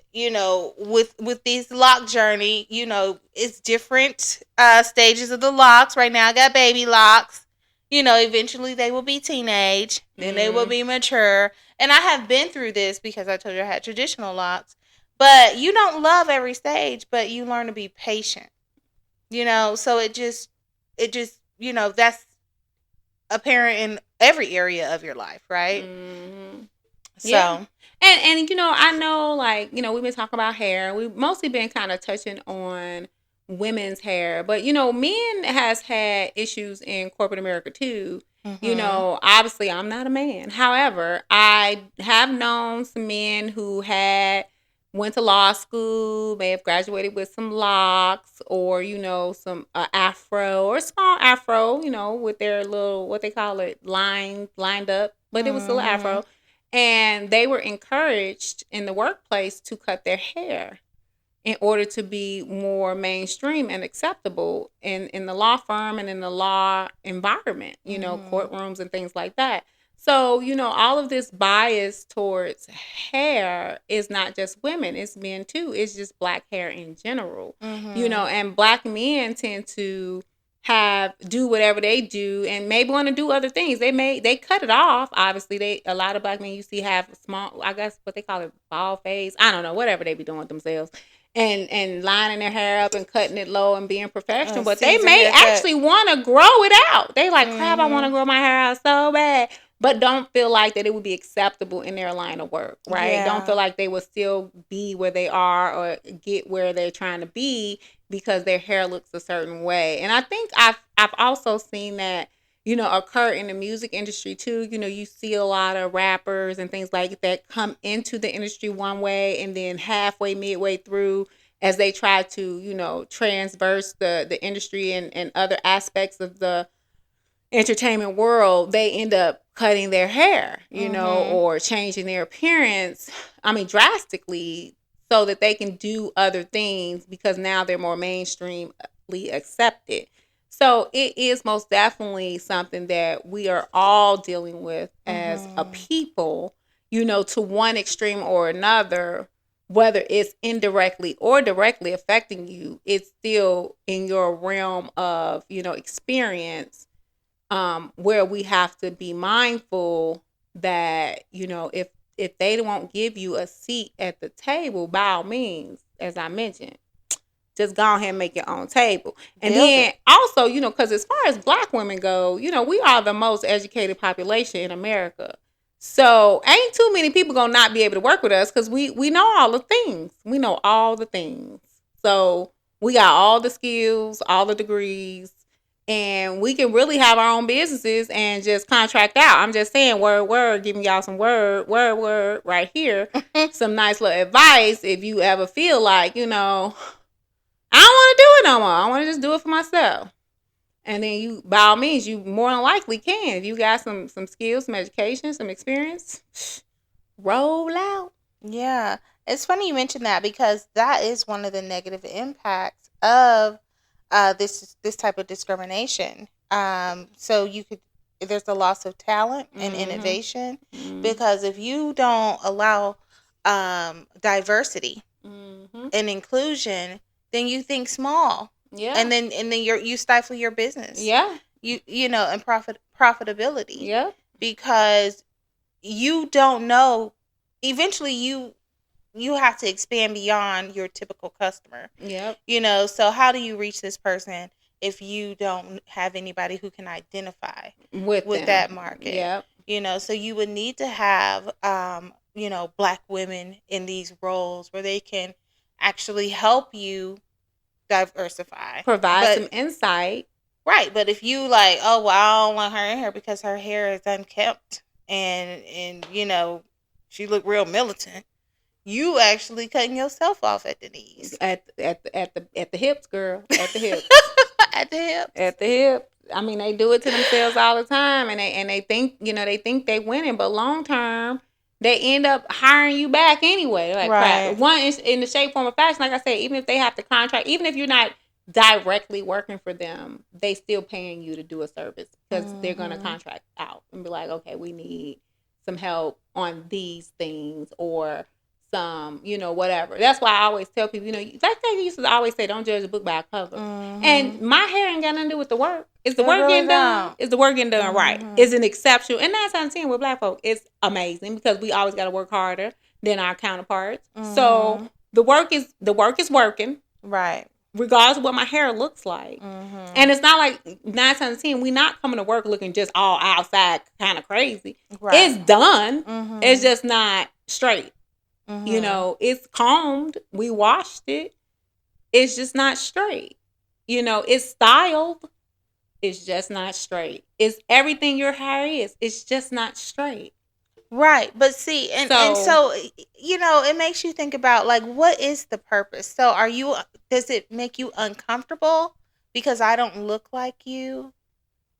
with these lock journey, it's different stages of the locks. Right now I got baby locks. Eventually they will be teenage, then they will be mature. And I have been through this because I told you I had traditional locks. But you don't love every stage, but you learn to be patient. So that's apparent in every area of your life, right? So yeah. And I know, like, we've been talking about hair. We've mostly been kind of touching on women's hair, but men has had issues in corporate America too. Obviously I'm not a man. However, I have known some men who went to law school, may have graduated with some locks, or some afro, or small afro, with their little, what they call it, lined up, but it was still afro. And they were encouraged in the workplace to cut their hair in order to be more mainstream and acceptable in the law firm and in the law environment, courtrooms and things like that. So, all of this bias towards hair is not just women, it's men too. It's just black hair in general, and black men tend to do whatever they do and maybe want to do other things. They cut it off. Obviously, a lot of black men you see have small, I guess what they call it, bald fades. I don't know, whatever they be doing with themselves. And lining their hair up and cutting it low and being professional, but they may actually want to grow it out. They like, crap, I want to grow my hair out so bad, but don't feel like that it would be acceptable in their line of work, right? Yeah. Don't feel like they will still be where they are or get where they're trying to be because their hair looks a certain way. And I think I've also seen that, occur in the music industry too. You see a lot of rappers and things like that come into the industry one way, and then halfway, midway through, as they try to, transverse the industry and other aspects of the entertainment world, they end up cutting their hair, or changing their appearance, drastically, so that they can do other things because now they're more mainstreamly accepted. So it is most definitely something that we are all dealing with as a people, to one extreme or another. Whether it's indirectly or directly affecting you, it's still in your realm of, experience, where we have to be mindful that, if they won't give you a seat at the table, by all means, as I mentioned, just go ahead and make your own table. And then also, because as far as black women go, we are the most educated population in America. So ain't too many people gonna not be able to work with us because we know all the things. We know all the things. So we got all the skills, all the degrees, and we can really have our own businesses and just contract out. I'm just saying, word, giving y'all some word right here. Some nice little advice if you ever feel like, I don't want to do it no more. I want to just do it for myself. And then you, by all means, you more than likely can. If you got some skills, some education, some experience, roll out. Yeah. It's funny you mentioned that because that is one of the negative impacts of this type of discrimination. So there's a loss of talent and innovation because if you don't allow diversity and inclusion, then you think small. Yeah. And then you stifle your business. Yeah. And profitability. Yeah. Because you don't know, eventually you have to expand beyond your typical customer. Yep. So how do you reach this person if you don't have anybody who can identify with that market? Yep. So you would need to have black women in these roles where they can actually help you diversify, provide some insight, right? But if you like, oh well, I don't want her in here because her hair is unkempt and she look real militant, you actually cutting yourself off at the knees, at the hips, girl, at the hips. At the hips. At the hip. They do it to themselves all the time, and they think they winning, but long term, they end up hiring you back anyway. Like crap. Right. One is in the shape, form, or fashion. Like I said, even if they have to contract, even if you're not directly working for them, they still paying you to do a service because they're gonna contract out and be like, okay, we need some help on these things or some, whatever. That's why I always tell people, like they used to always say, don't judge a book by a cover. And my hair ain't got nothing to do with the work. Is the work getting done? Is the work getting done right? Is an exceptional. And 9 times 10 with black folk, it's amazing because we always got to work harder than our counterparts. So the work is working. Right. Regardless of what my hair looks like. And it's not like 9 times 10, we not coming to work looking just all outside kind of crazy. Right. It's done. It's just not straight. It's combed. We washed it. It's just not straight. It's styled. It's just not straight. It's everything your hair is. It's just not straight. Right. But see, and so, it makes you think about, like, what is the purpose? So does it make you uncomfortable because I don't look like you?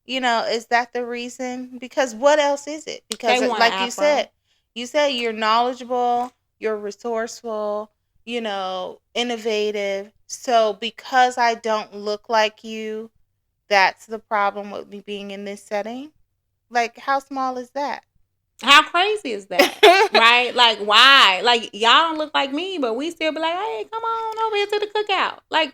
Is that the reason? Because what else is it? Because like you said you're knowledgeable, you're resourceful, innovative. So because I don't look like you, that's the problem with me being in this setting? Like, how small is that? How crazy is that? Right? Like, why? Like, y'all don't look like me, but we still be like, hey, come on over here to the cookout. Like,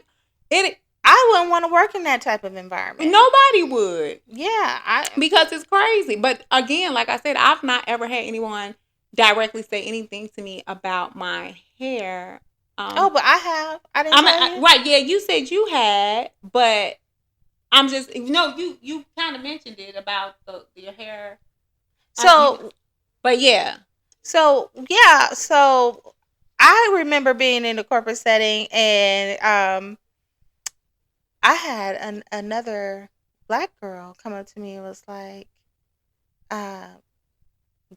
I wouldn't want to work in that type of environment. Nobody would. Yeah. Because it's crazy. But again, like I said, I've not ever had anyone directly say anything to me about my hair. But I have. I didn't tell you. Right, yeah, you said you had, but I'm just, you kind of mentioned it about your hair. But yeah. So I remember being in a corporate setting and I had another black girl come up to me and was like,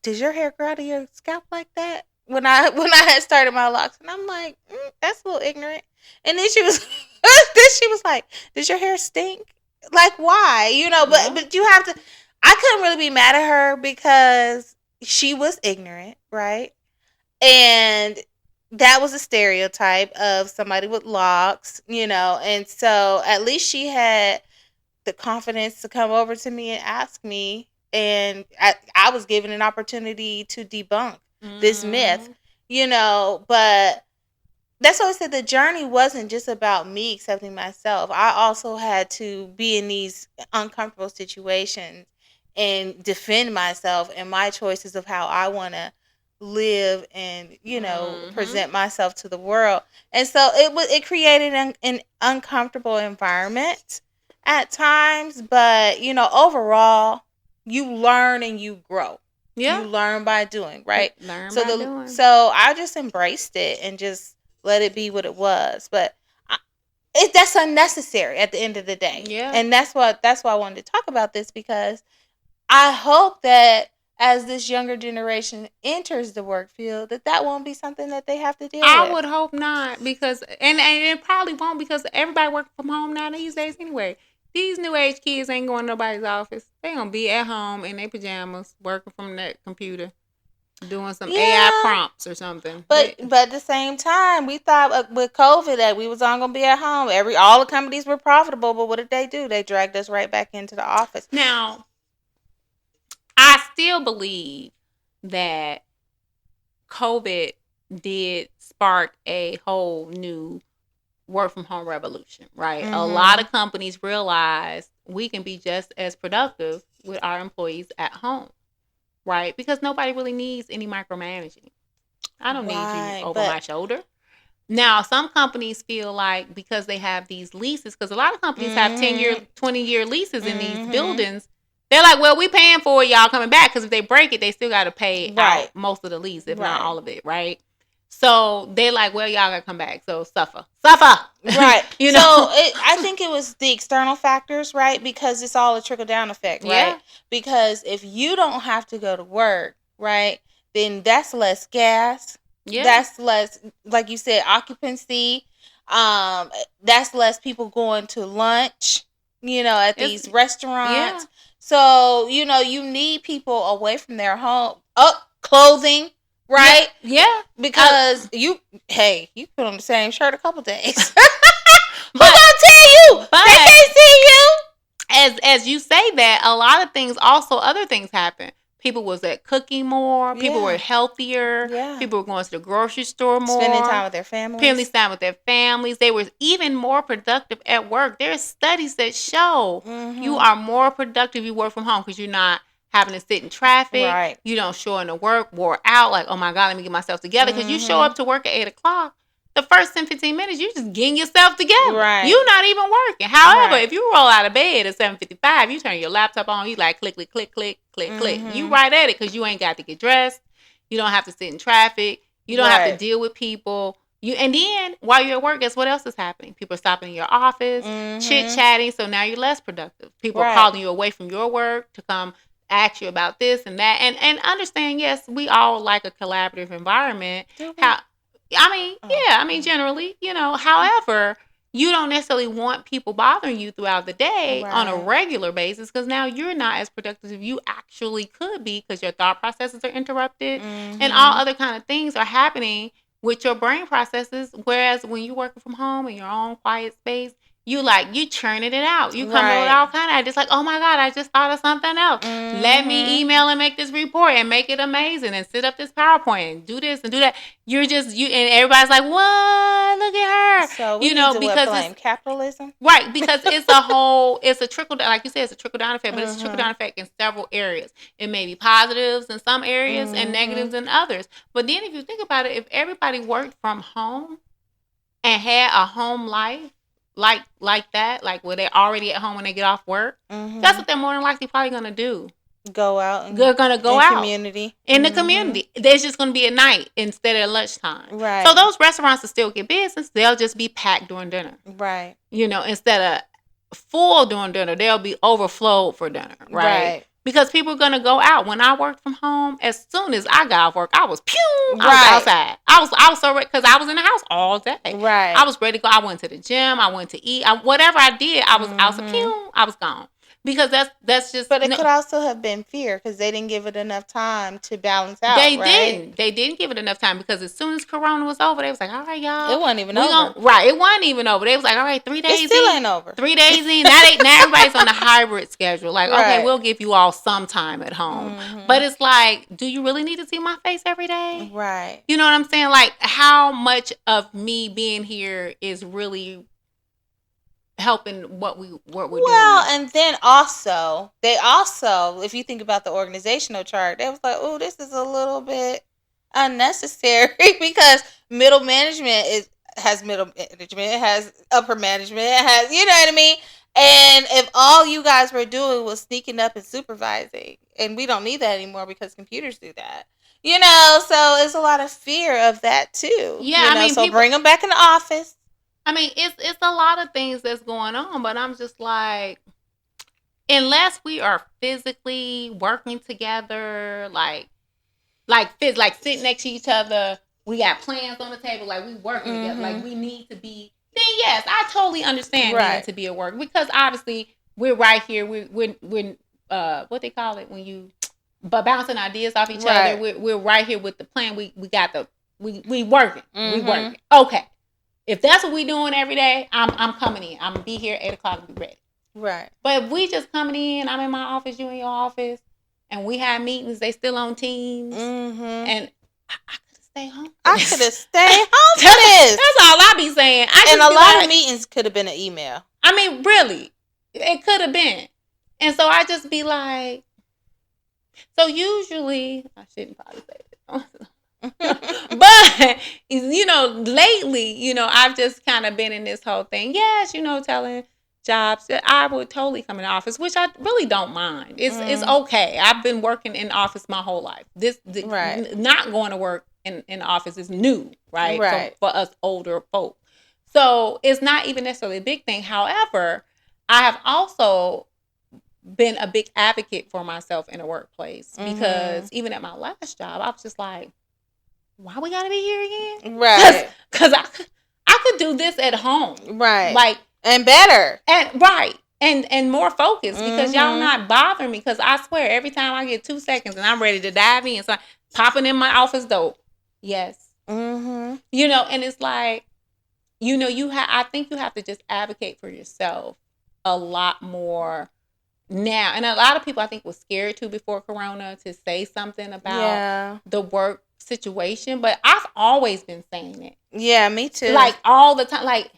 does your hair grow to your scalp like that? When I had started my locks, and I'm like, that's a little ignorant. And then she was like, does your hair stink? Like, why? But you have to. I couldn't really be mad at her because she was ignorant, right? And that was a stereotype of somebody with locks, and so at least she had the confidence to come over to me and ask me, and I was given an opportunity to debunk this myth, but that's why I said the journey wasn't just about me accepting myself. I also had to be in these uncomfortable situations and defend myself and my choices of how I want to live and present myself to the world. And so it created an uncomfortable environment at times, but overall you learn and you grow. You learn by doing, right? So I just embraced it and just let it be what it was. But that's unnecessary at the end of the day. And that's why I wanted to talk about this, because I hope that as this younger generation enters the work field, that won't be something that they have to deal with. I would hope not, because and it probably won't, because everybody working from home now these days anyway. These new age kids ain't going to nobody's office. They gonna be at home in their pajamas working from that computer, doing some AI prompts or something. But at the same time, we thought with COVID that we was all gonna be at home. All the companies were profitable, but what did they do? They dragged us right back into the office. Now, I still believe that COVID did spark a whole new work from home revolution, right? A lot of companies realized we can be just as productive with our employees at home, right? Because nobody really needs any micromanaging. I don't need you over my shoulder. Now, some companies feel like because they have these leases, because a lot of companies have 10-year, 20-year leases in these buildings, they're like, well, we paying for y'all coming back, because if they break it, they still got to pay out most of the lease, if not all of it, right? So they're like, well, y'all got to come back. So suffer. Right. So I think it was the external factors, right? Because it's all a trickle down effect, right? Yeah. Because if you don't have to go to work, right, then that's less gas. Yeah. That's less, like you said, occupancy. That's less people going to lunch, at these restaurants. Yeah. So, you need people away from their home. Clothing. right? Yeah. Because you put on the same shirt a couple days. Who gonna tell you? They can't see you. As you say that, a lot of things, also other things happen. People was at cooking more. People were healthier. Yeah. People were going to the grocery store more. Spending time with their families. Spending time with their families. They were even more productive at work. There's studies that show you are more productive if you work from home because you're not having to sit in traffic. Right. You don't show into work, wore out, like, oh my God, let me get myself together. Because you show up to work at 8 o'clock. The first 10, 15 minutes, you just getting yourself together. Right. You're not even working. However, if you roll out of bed at 7:55, you turn your laptop on, you like click, click, click, click, click, click. You right at it because you ain't got to get dressed. You don't have to sit in traffic. You don't have to deal with people. And then while you're at work, guess what else is happening? People are stopping in your office, chit-chatting, so now you're less productive. People are calling you away from your work to come ask you about this and that. And understand, yes, we all like a collaborative environment. Generally, however, you don't necessarily want people bothering you throughout the day on a regular basis because now you're not as productive as you actually could be because your thought processes are interrupted and all other kind of things are happening with your brain processes. Whereas when you're working from home in your own quiet space, you churning it out. You come up with all kind of ideas like, oh my God, I just thought of something else. Let me email and make this report and make it amazing and set up this PowerPoint and do this and do that. And everybody's like, what? Look at her. So we need to blame capitalism. Right, because it's a trickle down, like you said, it's a trickle down effect, but it's a trickle down effect in several areas. It may be positives in some areas and negatives in others. But then if you think about it, if everybody worked from home and had a home life, like that, like where they're already at home when they get off work, that's what they're more than likely probably going to do. Go out. They're going to go out. Community. In the community. It's just going to be at night instead of lunchtime. Right. So those restaurants will still get business. They'll just be packed during dinner. Right. Instead of full during dinner, they'll be overflowed for dinner. Right. Because people are going to go out. When I worked from home, as soon as I got off work, I was I was outside. I was so ready because I was in the house all day. Right. I was ready to go. I went to the gym. I went to eat. Whatever I did, I was outside. I was gone. Because that's just. But it could also have been fear because they didn't give it enough time to balance out. They didn't. They didn't give it enough time because as soon as Corona was over, they was like, "All right, y'all." It wasn't even over. It wasn't even over. They was like, "All right, 3 days." It still ain't over. 3 days in. Now everybody's on the hybrid schedule. Like, okay, we'll give you all some time at home. But it's like, do you really need to see my face every day? Right. You know what I'm saying? Like, how much of me being here is really helping what we're doing. Well, and then they also, if you think about the organizational chart, they was like, oh, this is a little bit unnecessary because middle management has middle management, it has upper management, it has, you know what I mean? And if all you guys were doing was sneaking up and supervising, and we don't need that anymore because computers do that. So it's a lot of fear of that too. Yeah, so bring them back in the office. It's a lot of things that's going on, but I'm just like, unless we are physically working together, like sitting next to each other, we got plans on the table, like we working together, like we need to be. Then yes, I totally understand needing to be at work because obviously we're right here. We're what they call it when you bouncing ideas off each other. We're right here with the plan. We working. We working. Okay. If that's what we doing every day, I'm coming in. I'm gonna be here 8 o'clock and be ready. Right. But if we just coming in, I'm in my office, you in your office, and we have meetings, they still on Teams, and I could have stayed home. I could have stayed home for this. That's all I be saying. And a lot of meetings could have been an email. Really, it could have been. And so I just be like, so usually I shouldn't probably say it. But lately, I've just kind of been in this whole thing. Yes, telling jobs that I would totally come in the office, which I really don't mind. It's okay. I've been working in the office my whole life. Not going to work in the office is new, right? For us older folk. So it's not even necessarily a big thing. However, I have also been a big advocate for myself in the workplace because even at my last job, I was just like, why we gotta be here again? Right. Because I could do this at home. Right. Like, and better. And right. and more focused because y'all not bothering me. Because I swear, every time I get 2 seconds and I'm ready to dive in, so popping in my office door. Yes. You know, and it's like, you know, I think you have to just advocate for yourself a lot more now. And a lot of people, I think, were scared too before Corona to say something about the work situation. But I've always been saying it. Yeah, me too. Like all the time. Like,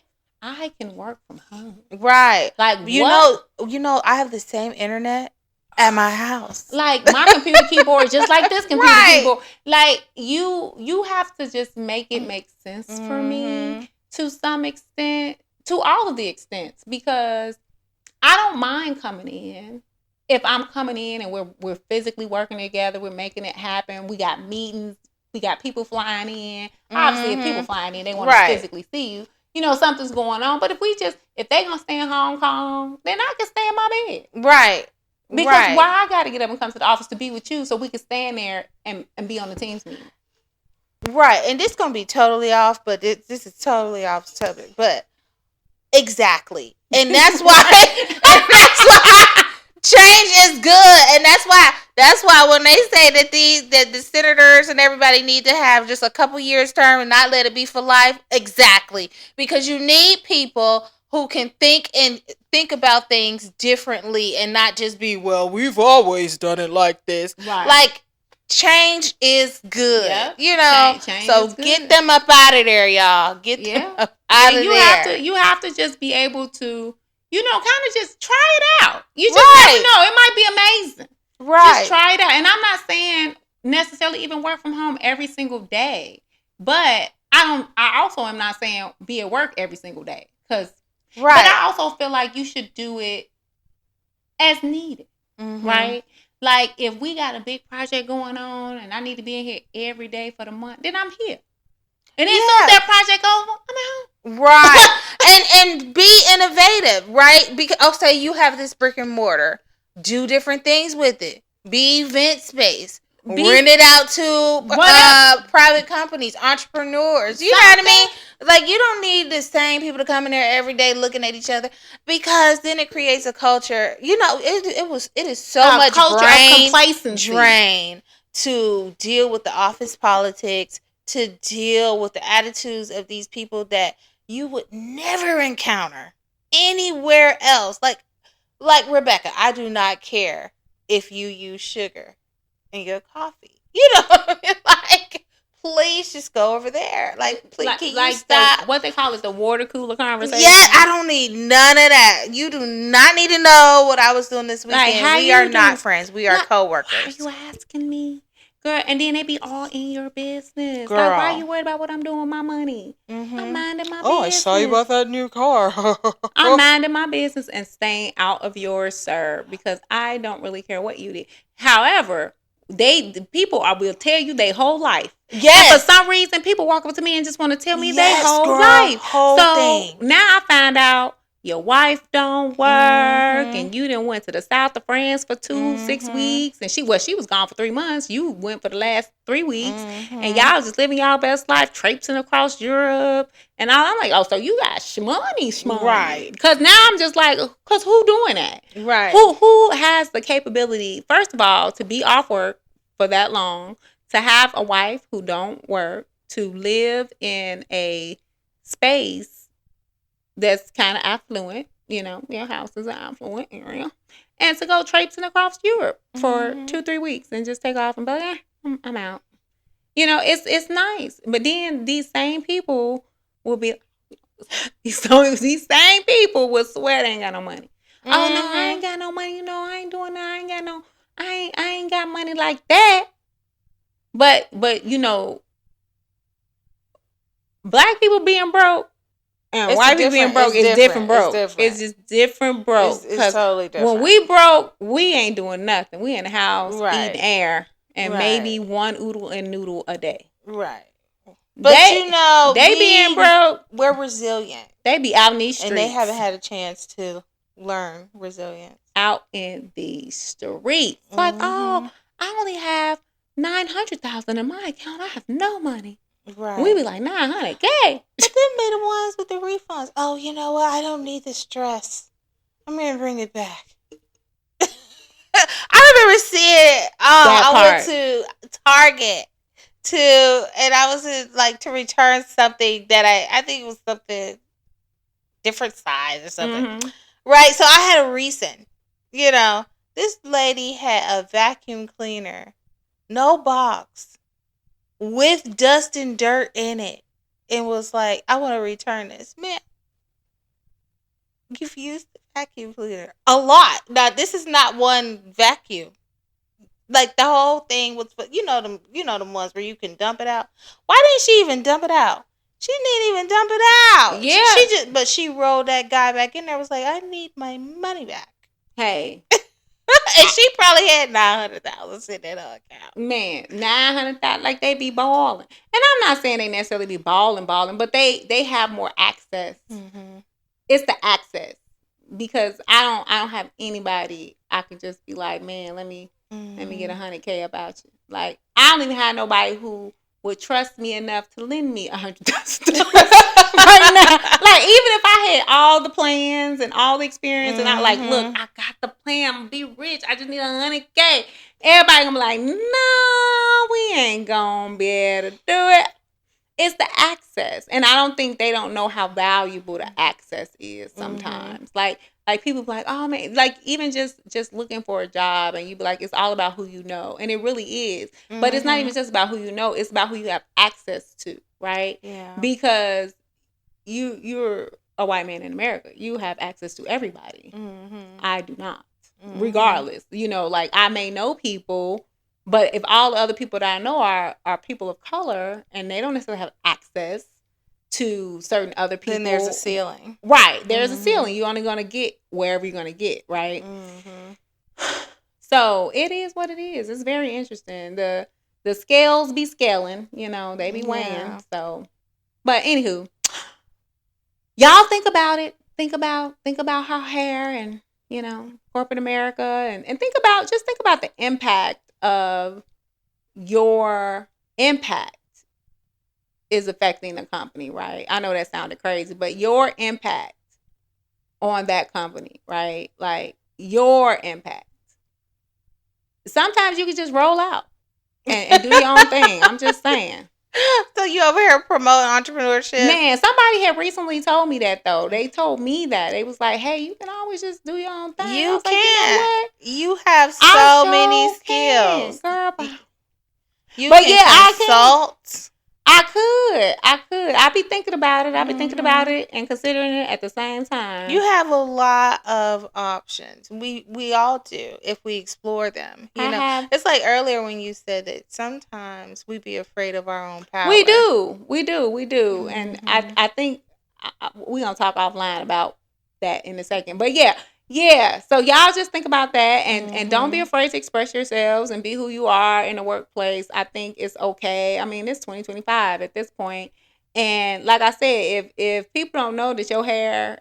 I can work from home. Right. Like, you know, I have the same internet at my house. Like, my computer keyboard, just like this computer keyboard. Like, you have to just make it make sense for me to some extent, to all of the extents, because I don't mind coming in. If I'm coming in and we're physically working together, we're making it happen. We got meetings, we got people flying in. Obviously, if people flying in, they want to physically see you. You know, something's going on. But if they gonna stay in Hong Kong, then I can stay in my bed. Right. Because why I gotta get up and come to the office to be with you so we can stand there and be on the Teams meeting. Right. And this gonna be totally off, but this is totally off subject. But exactly. And that's why change is good. And that's why when they say that the senators and everybody need to have just a couple years term and not let it be for life, exactly. Because you need people who can think about things differently and not just be, well, we've always done it like this. Right. Like, change is good. Yep. You know, change so get them up out of there, y'all. Get them up out of there. You have to just be able to, you know, kind of just try it out. You just never know. It might be amazing. Right. Just try it out. And I'm not saying necessarily even work from home every single day. But I also am not saying be at work every single day. But I also feel like you should do it as needed. Right? Like, if we got a big project going on and I need to be in here every day for the month, then I'm here. And then as soon as that project over, I'm at home. Right. and be innovative, right? Because say you have this brick and mortar. Do different things with it. Be event space. Rent it out to private companies, entrepreneurs. You know what I mean? Like, you don't need the same people to come in there every day looking at each other, because then it creates a culture. You know, it is so much brain drain to deal with the office politics, to deal with the attitudes of these people that you would never encounter anywhere else. Like Rebecca, I do not care if you use sugar in your coffee. You know, like, please just go over there. Like, please, can you stop? What they call it, the water cooler conversation? Yeah, I don't need none of that. You do not need to know what I was doing this weekend. Like, we are not friends. We are co-workers. Why are you asking me? Girl, and then they be all in your business. Girl. Like, why are you worried about what I'm doing with my money? I'm minding my business. Oh, I saw you about that new car. I'm minding my business and staying out of yours, sir, because I don't really care what you did. However, the people will tell you their whole life. Yes. And for some reason, people walk up to me and just want to tell me their whole life. Now I find out your wife don't work, and you done went to the south of France for 6 weeks, and she was gone for 3 months. You went for the last 3 weeks, and y'all just living y'all best life, traipsing across Europe, and I'm like, oh, so you got shmoney, right? Because now I'm just like, because who doing that, right? Who has the capability, first of all, to be off work for that long, to have a wife who don't work, to live in a space that's kind of affluent, you know, your house is an affluent area, and to go traipsing across Europe for 2-3 weeks and just take off and be like, I'm out. You know, it's nice. But then these same people will be, these same people will swear they ain't got no money. Oh, no, I ain't got no money. You know, I ain't doing that. I ain't got money like that. But you know, black people being broke, and white people being broke is different broke. It's just different broke. It's totally different. When we broke, we ain't doing nothing. We in the house eating air and maybe one oodle and noodle a day. Right. But you know, they being broke, we're resilient. They be out in these streets. And they haven't had a chance to learn resilience. Out in the streets. Like, oh, I only have $900,000 in my account. I have no money. Right. We be like, $900K. But then be the ones with the refunds. Oh, you know what? I don't need the stress. I'm gonna bring it back. I remember seeing. I went to Target and I was like to return something that I think it was something different size or something. Mm-hmm. Right. So I had a reason. This lady had a vacuum cleaner, no box, with dust and dirt in it, and was like, "I want to return this." Man, you've used the vacuum cleaner a lot. Now this is not one vacuum. Like the whole thing was, them ones where you can dump it out. Why didn't she even dump it out? She didn't even dump it out. Yeah, but she rolled that guy back in there. Was like, I need my money back. Hey, and she probably had $900 sitting in her account. Man, $900, like they be balling. And I'm not saying they necessarily be balling, but they have more access. Mm-hmm. It's the access, because I don't have anybody I can just be like, man, let me get $100K about you. Like, I don't even have nobody who would trust me enough to lend me $100 right now. Like, even if I had all the plans and all the experience, and I like, look, I got the plan, I'm gonna be rich, I just need $100K. Everybody gonna be like, no, we ain't gonna be able to do it. It's the access. And I don't think they don't know how valuable the access is sometimes. Mm-hmm. Like people be like, oh man, like even just looking for a job, and you be like, it's all about who you know. And it really is. Mm-hmm. But it's not even just about who you know, it's about who you have access to, right? Yeah. Because you're a white man in America. You have access to everybody. Mm-hmm. I do not. Mm-hmm. Regardless. Like I may know people, but if all the other people that I know are people of color, and they don't necessarily have access to certain other people, then there's a ceiling. Right. There's a ceiling. You're only going to get wherever you're going to get, right? Mm-hmm. So it is what it is. It's very interesting. The scales be scaling, they be weighing. Yeah. So, but anywho, y'all think about it. Think about how hair and, corporate America, and think about the impact of your impact is affecting the company, right? I know that sounded crazy, but your impact on that company, right? Like your impact. Sometimes you can just roll out and do your own thing. I'm just saying. So you over here promoting entrepreneurship? Man, somebody had recently told me that though. They told me that. They was like, hey, you can always just do your own thing. You can. You have so many skills. Girl, you can consult. I could. I be thinking about it. I be thinking about it and considering it at the same time. You have a lot of options. We all do if we explore them. It's like earlier when you said that sometimes we be afraid of our own power. We do. Mm-hmm. And I think we're going to talk offline about that in a second. But yeah. So y'all just think about that, and don't be afraid to express yourselves and be who you are in the workplace. I think it's okay. I mean, it's 2025 at this point. And like I said, if people don't know that your hair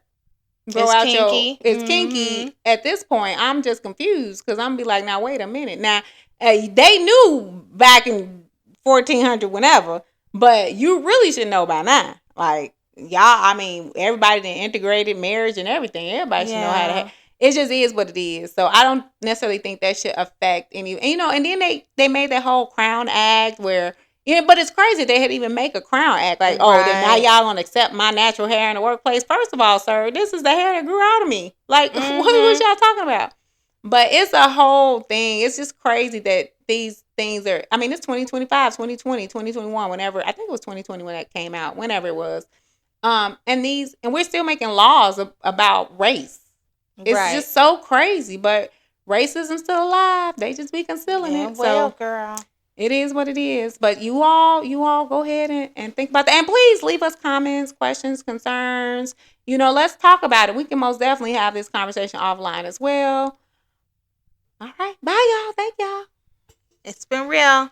it's kinky at this point, I'm just confused, because I'm be like, now wait a minute. Now they knew back in 1400 whenever, but you really should know by now. Like y'all, I mean, everybody done integrated marriage and everything. Everybody should know how to it just is what it is. So I don't necessarily think that should affect any. And then they made that whole Crown Act where, but it's crazy they had even make a Crown Act. Like, then now y'all gonna accept my natural hair in the workplace. First of all, sir, this is the hair that grew out of me. Like, what y'all talking about? But it's a whole thing. It's just crazy that these things are, I mean, it's 2025, 2020, 2021, whenever, I think it was 2020 when that came out, whenever it was. And we're still making laws about race. It's just so crazy, but racism's still alive. They just be concealing it. Well, girl, it is what it is. But you all go ahead and think about that. And please leave us comments, questions, concerns. Let's talk about it. We can most definitely have this conversation offline as well. All right. Bye, y'all. Thank y'all. It's been real.